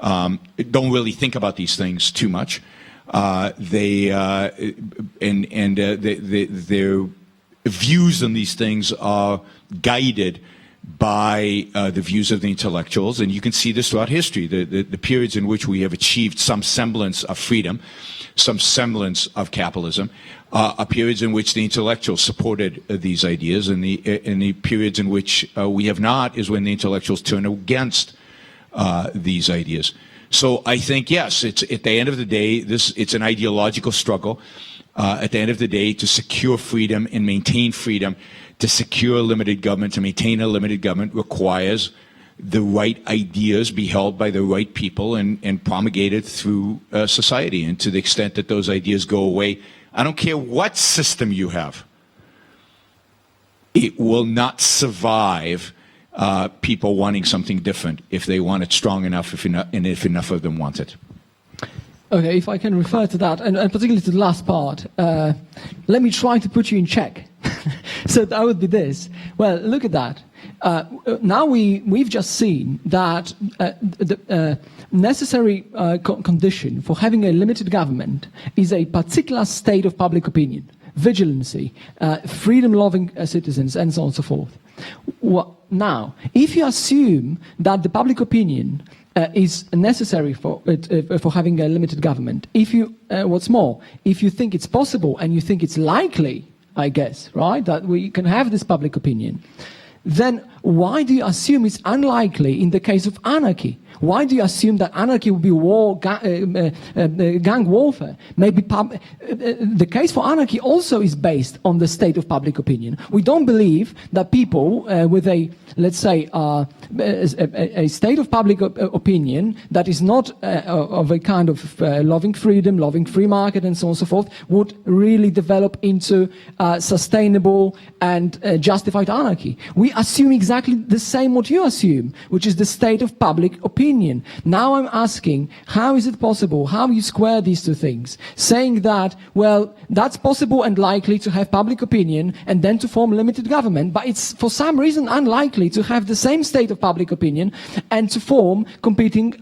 Speaker 3: don't really think about these things too much. Their views on these things are guided by the views of the intellectuals, and you can see this throughout history. The periods in which we have achieved some semblance of freedom, some semblance of capitalism, are periods in which the intellectuals supported these ideas, and the periods in which we have not is when the intellectuals turn against these ideas. So I think, yes, it's at the end of the day, it's an ideological struggle. At the end of the day, to secure freedom and maintain freedom, to secure limited government, to maintain a limited government requires the right ideas be held by the right people and promulgated through society. And to the extent that those ideas go away, I don't care what system you have, it will not survive people wanting something different if they want it strong enough, and if enough of them want it.
Speaker 5: Okay, if I can refer to that, and particularly to the last part, let me try to put you in check. So that would be this. Well, look at that. Now we've just seen that the necessary condition for having a limited government is a particular state of public opinion, vigilancy, freedom-loving citizens, and so on and so forth. Now, if you assume that the public opinion is necessary for having a limited government, if you, what's more, if you think it's possible and you think it's likely, I guess, right, that we can have this public opinion, then why do you assume it's unlikely in the case of anarchy? Why do you assume that anarchy will be war, gang warfare? Maybe the case for anarchy also is based on the state of public opinion. We don't believe that people with a, let's say, a state of public opinion that is not of a kind of loving freedom, loving free market, and so on and so forth, would really develop into sustainable and justified anarchy. We assume exactly exactly the same what you assume, which is the state of public opinion. Now I'm asking, how is it possible? How you square these two things? Saying that, well, that's possible and likely to have public opinion and then to form limited government, but it's for some reason unlikely to have the same state of public opinion and to form competing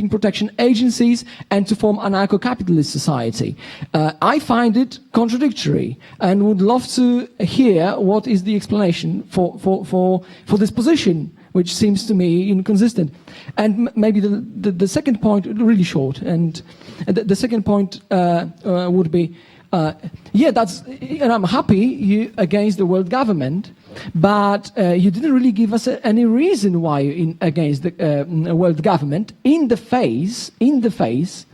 Speaker 5: protection agencies and to form anarcho-capitalist society. I find it contradictory and would love to hear what is the explanation for this position, which seems to me inconsistent. And maybe the second point, really short, and the second point would be, and I'm happy you against the world government, but you didn't really give us any reason why you're against the world government in the face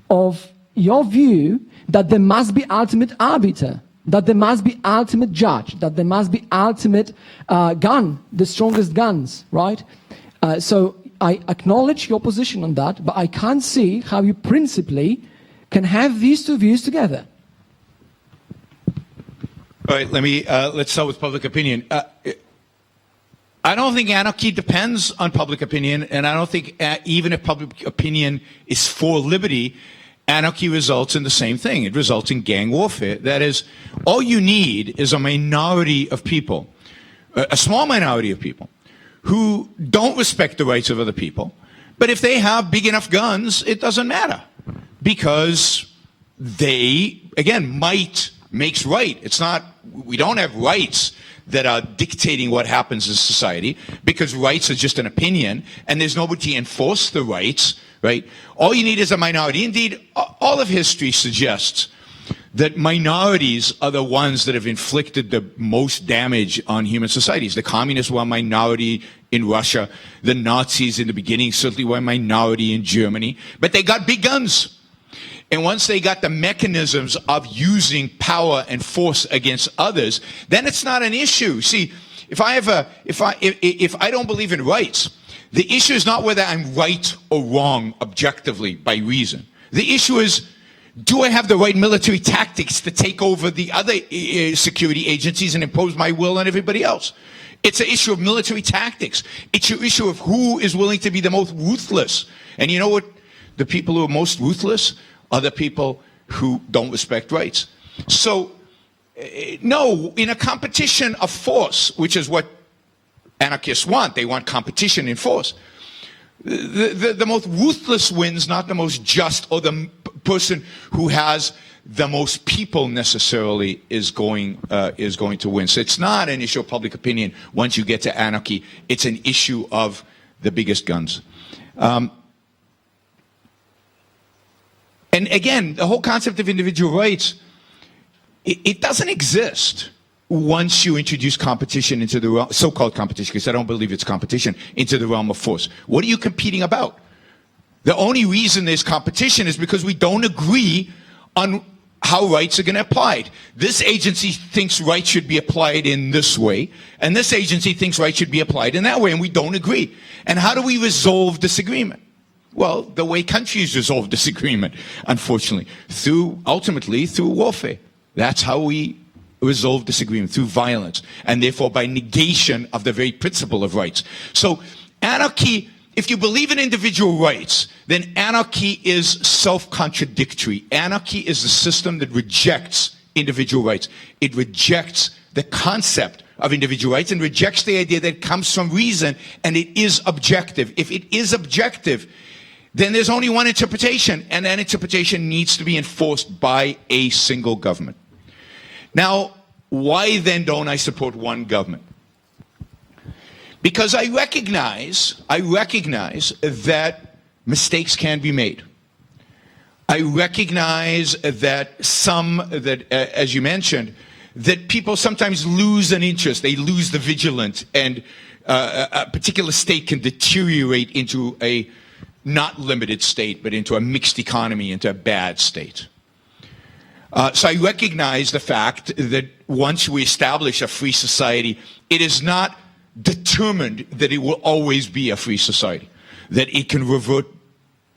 Speaker 5: of your view that there must be ultimate arbiter, that there must be ultimate judge, that there must be ultimate gun, the strongest guns, right? So I acknowledge your position on that, but I can't see how you principally can have these two views together.
Speaker 3: All right, let's start with public opinion. I don't think anarchy depends on public opinion, and I don't think even if public opinion is for liberty, anarchy results in the same thing. It results in gang warfare. That is, all you need is a minority of people, a small minority of people, who don't respect the rights of other people. But if they have big enough guns, it doesn't matter. Because they, again, might makes right. It's not, we don't have rights that are dictating what happens in society, because rights are just an opinion, and there's nobody to enforce the rights, right? All you need is a minority. Indeed, all of history suggests that minorities are the ones that have inflicted the most damage on human societies. The communists were a minority in Russia. The Nazis in the beginning certainly were a minority in Germany. But they got big guns. And once they got the mechanisms of using power and force against others, then it's not an issue. See, if I don't believe in rights, the issue is not whether I'm right or wrong objectively by reason. The issue is, do I have the right military tactics to take over the other security agencies and impose my will on everybody else? It's an issue of military tactics. It's an issue of who is willing to be the most ruthless. And you know what? The people who are most ruthless are the people who don't respect rights. So, no, in a competition of force, which is what anarchists want, they want competition in force, the most ruthless wins, not the most just, or the person who has the most people necessarily is going to win. So it's not an issue of public opinion once you get to anarchy. It's an issue of the biggest guns. And again, the whole concept of individual rights, it doesn't exist once you introduce competition into the realm, so-called competition, because I don't believe it's competition, into the realm of force. What are you competing about? The only reason there's competition is because we don't agree on how rights are going to be applied. This agency thinks rights should be applied in this way, and this agency thinks rights should be applied in that way, and we don't agree. And how do we resolve disagreement? Well, the way countries resolve disagreement, unfortunately, ultimately through warfare. That's how we resolve disagreement, through violence, and therefore by negation of the very principle of rights. So anarchy, if you believe in individual rights, then anarchy is self-contradictory. Anarchy is the system that rejects individual rights. It rejects the concept of individual rights and rejects the idea that it comes from reason and it is objective. If it is objective, then there's only one interpretation, and that interpretation needs to be enforced by a single government. Now, why then don't I support one government? Because I recognize that mistakes can be made. I recognize that as you mentioned, that people sometimes lose an interest, they lose the vigilance, and a particular state can deteriorate into a not limited state, but into a mixed economy, into a bad state. So I recognize the fact that once we establish a free society, it is not determined that it will always be a free society, that it can revert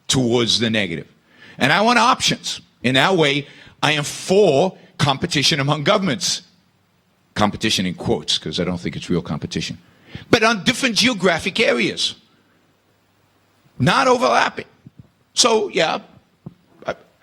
Speaker 3: towards the negative. And I want options. In that way, I am for competition among governments. competition in quotes, because I don't think it's real competition, but on different geographic areas, not overlapping. So, yeah,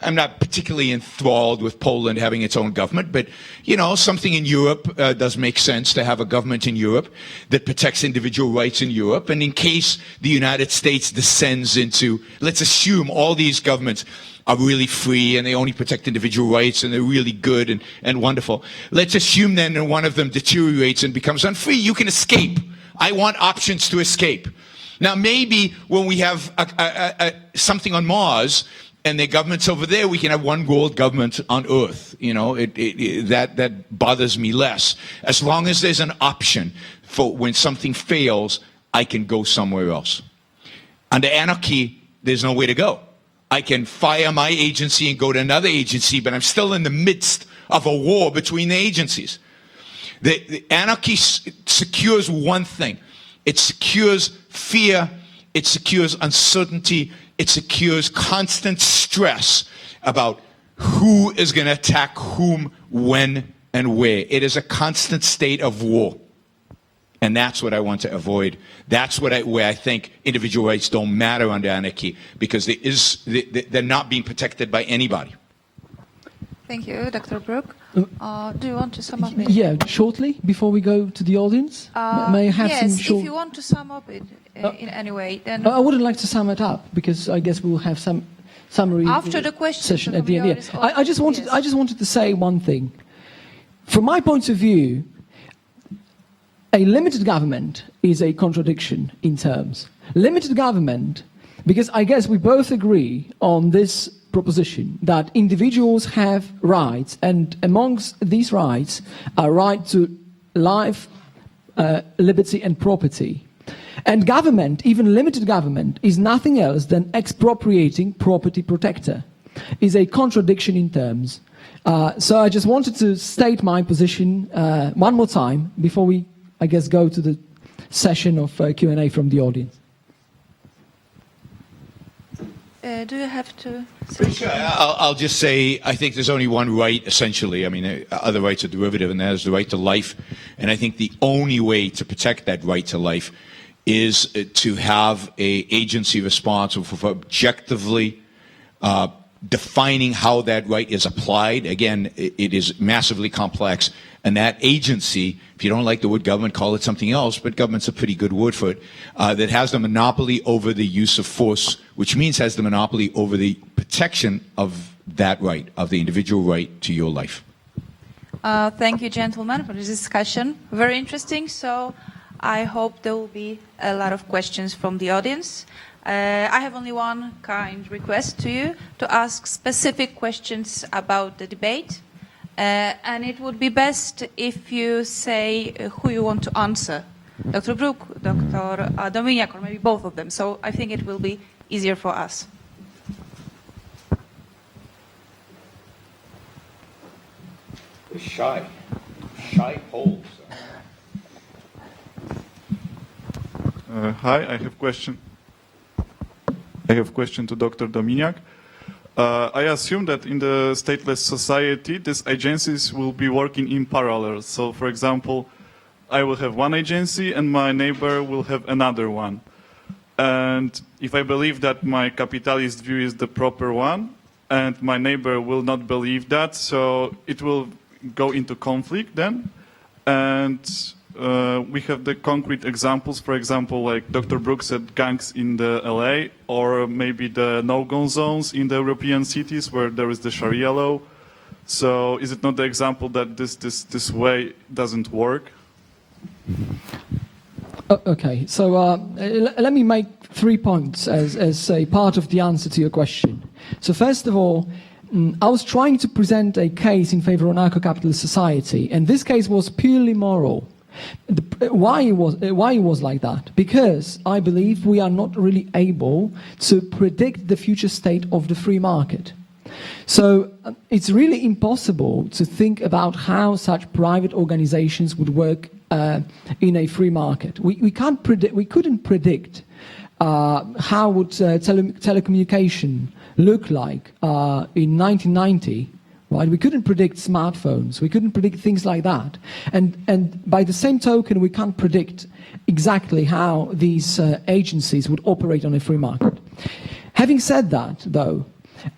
Speaker 3: I'm not particularly enthralled with Poland having its own government, but, you know, something in Europe does make sense to have a government in Europe that protects individual rights in Europe. And in case the United States descends into, let's assume all these governments are really free and they only protect individual rights and they're really good and wonderful. Let's assume then that one of them deteriorates and becomes unfree. You can escape. I want options to escape. Now, maybe when we have something on Mars, and the government's over there, we can have one world government on Earth. You know, that bothers me less. As long as there's an option for when something fails, I can go somewhere else. Under anarchy, there's no way to go. I can fire my agency and go to another agency, but I'm still in the midst of a war between the agencies. The anarchy secures one thing. It secures fear. It secures uncertainty. It secures constant stress about who is going to attack whom, when, and where. It is a constant state of war. And that's what I want to avoid. That's where I think individual rights don't matter under anarchy, because they're not being protected by anybody.
Speaker 4: Thank you, Dr. Brook. Do you want to sum up it?
Speaker 5: Yeah, shortly, before we go to the audience. May I have
Speaker 4: yes,
Speaker 5: some short...
Speaker 4: if you want to sum up it in any way, then...
Speaker 5: I wouldn't like to sum it up, because I guess we'll have some summary
Speaker 4: after the questions
Speaker 5: session at the end. Yeah. I just wanted to say one thing. From my point of view, a limited government is a contradiction in terms. Limited government, because I guess we both agree on this proposition that individuals have rights, and amongst these rights are right to life, liberty and property. And government, even limited government, is nothing else than expropriating property protector. Is a contradiction in terms. So I just wanted to state my position one more time before we, I guess, go to the session of Q&A from the audience.
Speaker 4: Do you have to...
Speaker 3: Sure. I'll just say I think there's only one right, essentially. I mean, other rights are derivative, and that is the right to life. And I think the only way to protect that right to life is to have an agency responsible for objectively defining how that right is applied. Again, it is massively complex. And that agency, if you don't like the word government, call it something else, but government's a pretty good word for it, that has the monopoly over the use of force, which means has the monopoly over the protection of that right, of the individual right to your life.
Speaker 4: Thank you, gentlemen, for this discussion. Very interesting. So I hope there will be a lot of questions from the audience. I have only one kind request to you, to ask specific questions about the debate. And it would be best if you say who you want to answer, Dr. Brook, Dr. Dominiak, or maybe both of them. So I think it will be easier for us.
Speaker 3: Shy polls.
Speaker 6: Hi, I have question to Dr. Dominiak. I assume that in the stateless society, these agencies will be working in parallel. So, for example, I will have one agency and my neighbor will have another one. And if I believe that my capitalist view is the proper one, and my neighbor will not believe that, so it will go into conflict then. And we have the concrete examples, for example, like Dr. Brook said, gangs in the LA, or maybe the no-go zones in the European cities where there is the Sharia law. So is it not the example that this way doesn't work?
Speaker 5: Okay, so let me make 3 points as a part of the answer to your question. So first of all, I was trying to present a case in favor of anarcho-capitalist society, and this case was purely moral. Why it was like that? Because I believe we are not really able to predict the future state of the free market. So it's really impossible to think about how such private organizations would work in a free market. We couldn't predict how would telecommunication look like in 1990 right? We couldn't predict smartphones. We couldn't predict things like that. And by the same token, we can't predict exactly how these agencies would operate on a free market. Having said that, though,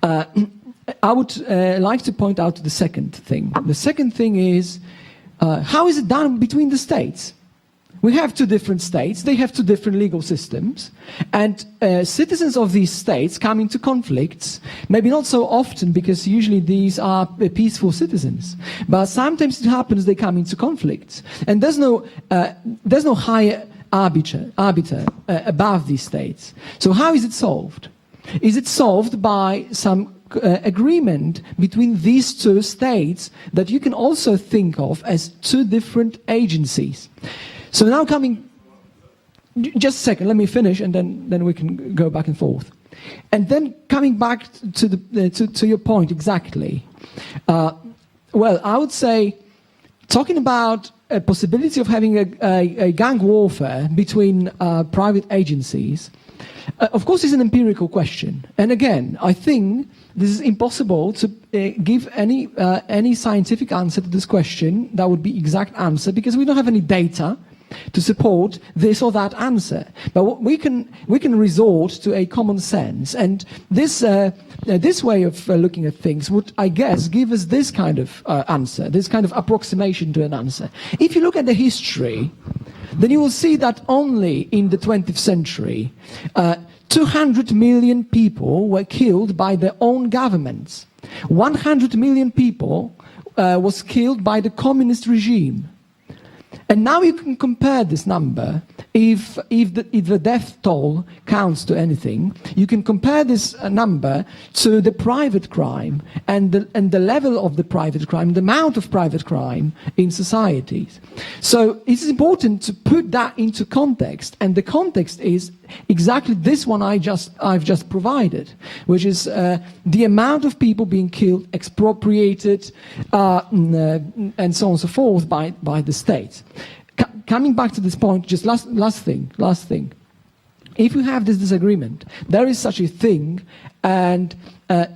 Speaker 5: I would like to point out the second thing. The second thing is, how is it done between the states? We have two different states, they have two different legal systems, and citizens of these states come into conflicts, maybe not so often because usually these are peaceful citizens, but sometimes it happens they come into conflicts, and there's no higher arbiter above these states. So how is it solved? Is it solved by some agreement between these two states that you can also think of as two different agencies? So now just a second, let me finish, and then we can go back and forth. And then coming back to your point exactly. Well, I would say, talking about a possibility of having a gang warfare between private agencies, of course, is an empirical question. And again, I think this is impossible to give any scientific answer to this question that would be exact answer, because we don't have any data to support this or that answer. But we can resort to a common sense, and this way of looking at things would, I guess, give us this kind of answer, this kind of approximation to an answer. If you look at the history, then you will see that only in the 20th century, 200 million people were killed by their own governments. 100 million people was killed by the communist regime. And now you can compare this number, if the death toll counts to anything, you can compare this number to the private crime and the level of the private crime, the amount of private crime in societies. So it's important to put that into context, and the context is exactly this one I've just provided, which is the amount of people being killed, expropriated, and so on and so forth by the state. Coming back to this point, just last thing. If we have this disagreement, there is such a thing, and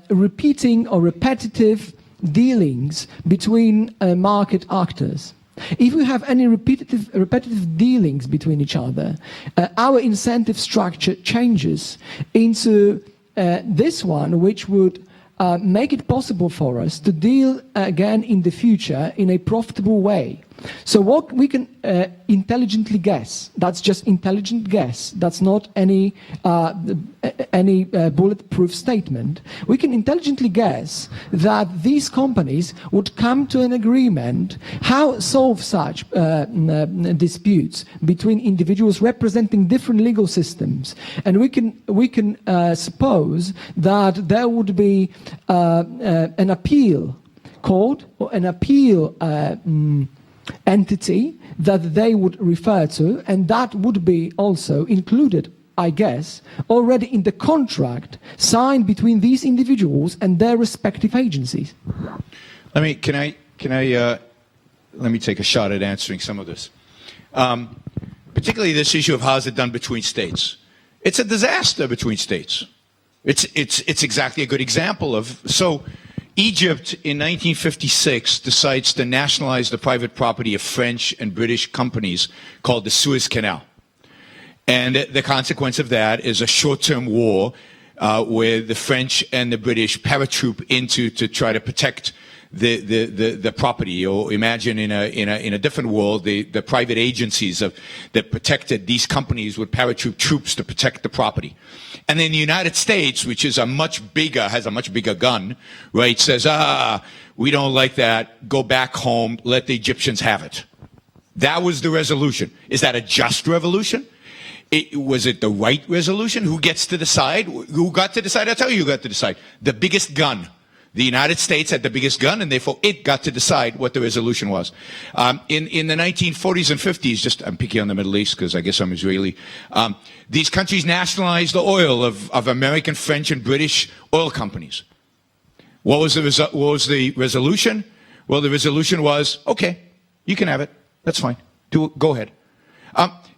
Speaker 5: repeating or repetitive dealings between market actors. If we have any repetitive dealings between each other, our incentive structure changes into this one, which would make it possible for us to deal again in the future in a profitable way. So what we can intelligently guess, that's just intelligent guess, that's not any bulletproof statement. We can intelligently guess that these companies would come to an agreement how solve such disputes between individuals representing different legal systems. And we can suppose that there would be an appeal court or an appeal entity that they would refer to, and that would be also included, I guess, already in the contract signed between these individuals and their respective agencies.
Speaker 3: Let me take a shot at answering some of this. Particularly this issue of how is it done between states. It's a disaster between states. It's exactly a good example of, so Egypt in 1956 decides to nationalize the private property of French and British companies called the Suez Canal. And the consequence of that is a short-term war where the French and the British paratroop into to try to protect the property. Or imagine in a different world, the private agencies that protected these companies would paratroop troops to protect the property. And then the United States, which is has a much bigger gun, right, says, we don't like that, go back home, let the Egyptians have it. That was the resolution. Is that a just revolution? Was it the right resolution? Who gets to decide? Who got to decide? I'll tell you who got to decide. The biggest gun. The United States had the biggest gun, and therefore it got to decide what the resolution was. In the 1940s and 50s, I'm picking on the Middle East because I guess I'm Israeli, these countries nationalized the oil of American, French, and British oil companies. What was the resolution? Well, the resolution was, okay, you can have it. That's fine. Go ahead.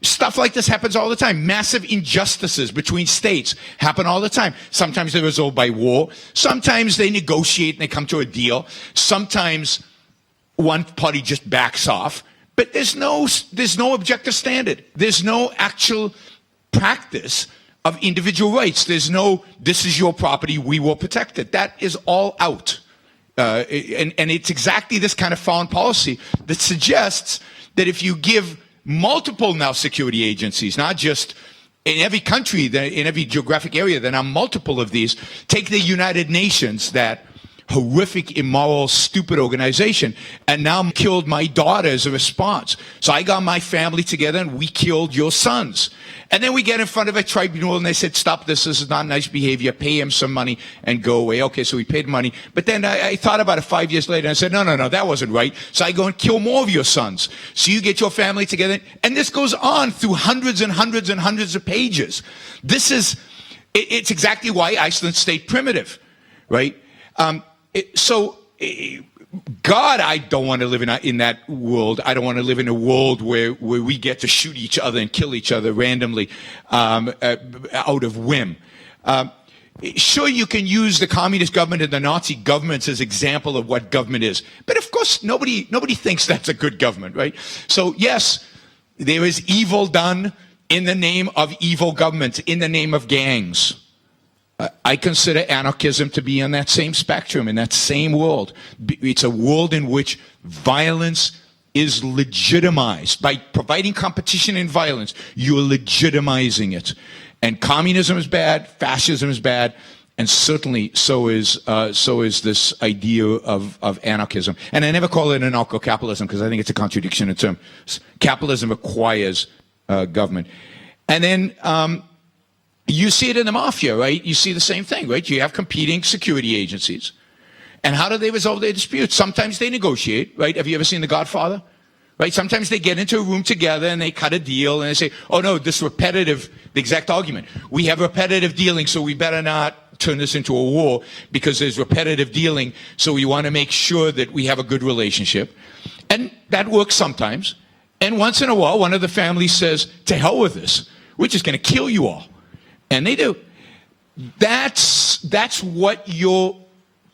Speaker 3: Stuff like this happens all the time. Massive injustices between states happen all the time. Sometimes they're resolved by war. Sometimes they negotiate and they come to a deal. Sometimes one party just backs off. But there's no objective standard. There's no actual practice of individual rights. There's no, this is your property, we will protect it. That is all out. And it's exactly this kind of foreign policy that suggests that if you give multiple now security agencies, not just in every country, in every geographic area, there are multiple of these. Take the United Nations, that horrific, immoral, stupid organization, and now killed my daughter as a response. So I got my family together and we killed your sons. And then we get in front of a tribunal and they said, stop this is not nice behavior, pay him some money and go away. Okay, so we paid money. But then I thought about it 5 years later and I said, no, that wasn't right. So I go and kill more of your sons. So you get your family together. And this goes on through hundreds and hundreds and hundreds of pages. It's exactly why Iceland stayed primitive, right? God, I don't want to live in that world. I don't want to live in a world where we get to shoot each other and kill each other randomly out of whim. Sure, you can use the communist government and the Nazi governments as example of what government is. But of course, nobody thinks that's a good government, right? So yes, there is evil done in the name of evil governments, in the name of gangs. I consider anarchism to be on that same spectrum, in that same world. It's a world in which violence is legitimized. By providing competition in violence, you're legitimizing it. And communism is bad, fascism is bad, and certainly so is this idea of anarchism. And I never call it anarcho-capitalism because I think it's a contradiction in terms. Capitalism requires government. And then you see it in the mafia, right? You see the same thing, right? You have competing security agencies. And how do they resolve their disputes? Sometimes they negotiate, right? Have you ever seen The Godfather? Right? Sometimes they get into a room together and they cut a deal and they say, oh no, this repetitive, the exact argument. We have repetitive dealing, so we better not turn this into a war because there's repetitive dealing, so we want to make sure that we have a good relationship. And that works sometimes. And once in a while, one of the families says, to hell with this. We're just going to kill you all. And they do. That's what you're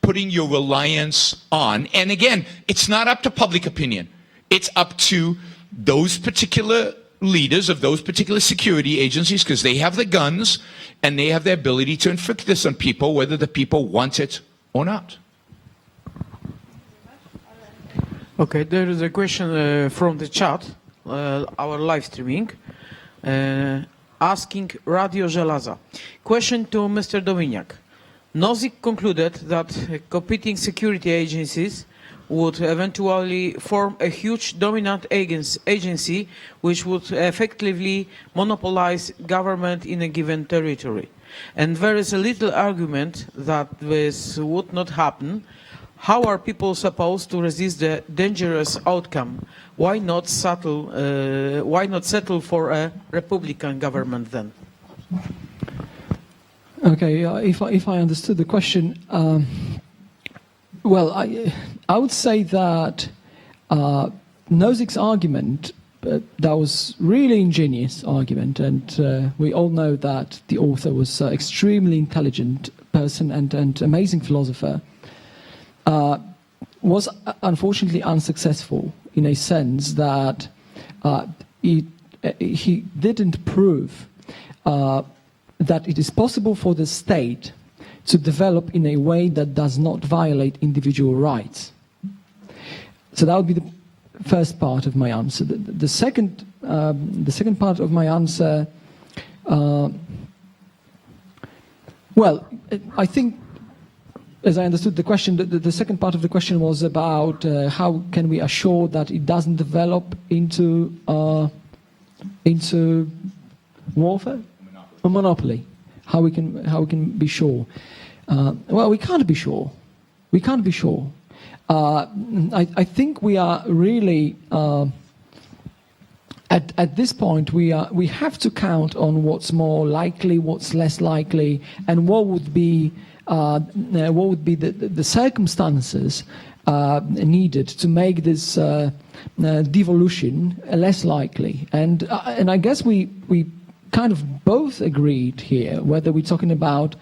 Speaker 3: putting your reliance on. And again, it's not up to public opinion. It's up to those particular leaders of those particular security agencies because they have the guns and they have the ability to inflict this on people, whether the people want it or not.
Speaker 7: Okay, there is a question from the chat, our live streaming. Asking Radio Żelaza. Question to Mr. Dominiak. Nozick concluded that competing security agencies would eventually form a huge dominant agency which would effectively monopolize government in a given territory. And there is a little argument that this would not happen. How are people supposed to resist the dangerous outcome? Why not settle for a Republican government then?
Speaker 5: Okay, if I understood the question, well, I would say that Nozick's argument, that was really ingenious argument, and we all know that the author was an extremely intelligent person and amazing philosopher. Was unfortunately unsuccessful in a sense that he didn't prove that it is possible for the state to develop in a way that does not violate individual rights. So that would be the first part of my answer. The second part of my answer, well, I think, as I understood the question, the second part of the question was about how can we assure that it doesn't develop into warfare, a monopoly. How we can be sure? Well, we can't be sure. We can't be sure. I think we are really at this point we have to count on what's more likely, what's less likely, and what would be the circumstances needed to make this devolution less likely. And I guess we kind of both agreed here, whether we're talking about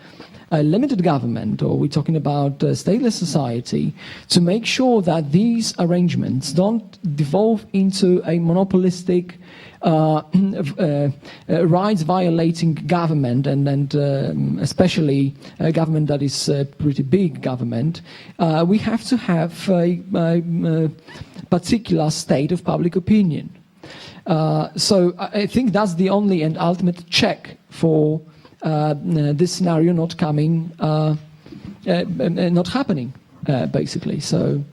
Speaker 5: a limited government or we're talking about a stateless society, to make sure that these arrangements don't devolve into a monopolistic rights-violating government, and especially a government that is a pretty big government. We have to have a particular state of public opinion. So I think that's the only and ultimate check for this scenario not happening, basically. So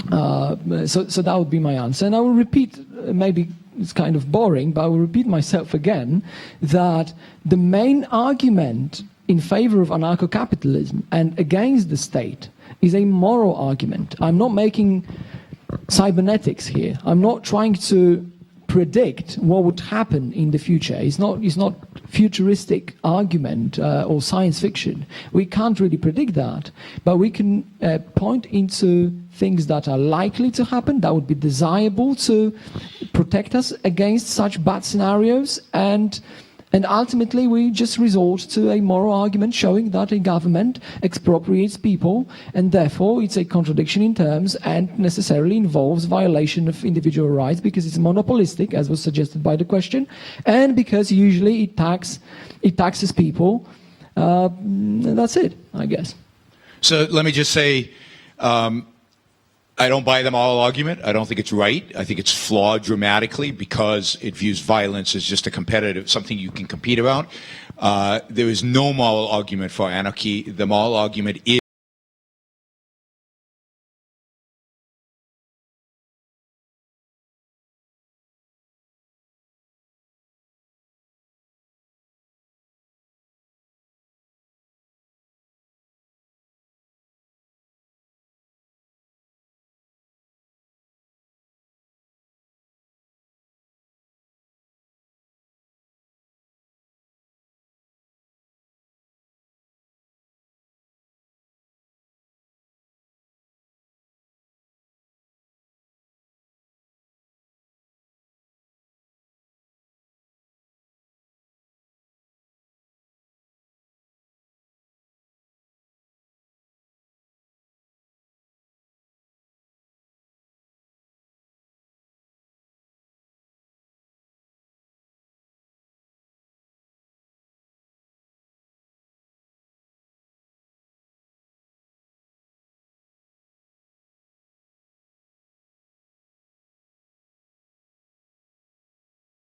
Speaker 5: that would be my answer. And I will repeat, maybe it's kind of boring, but I will repeat myself again, that the main argument in favor of anarcho-capitalism and against the state is a moral argument. I'm not making cybernetics here. I'm not trying to predict what would happen in the future. It's not futuristic argument or science fiction. We can't really predict that, but we can point into things that are likely to happen, that would be desirable to protect us against such bad scenarios, and ultimately we just resort to a moral argument showing that a government expropriates people, and therefore it's a contradiction in terms and necessarily involves violation of individual rights because it's monopolistic, as was suggested by the question, and because usually it taxes people. That's it, I guess.
Speaker 3: So let me just say, I don't buy the moral argument. I don't think it's right. I think it's flawed dramatically because it views violence as just a competitive, something you can compete about. There is no moral argument for anarchy. The moral argument is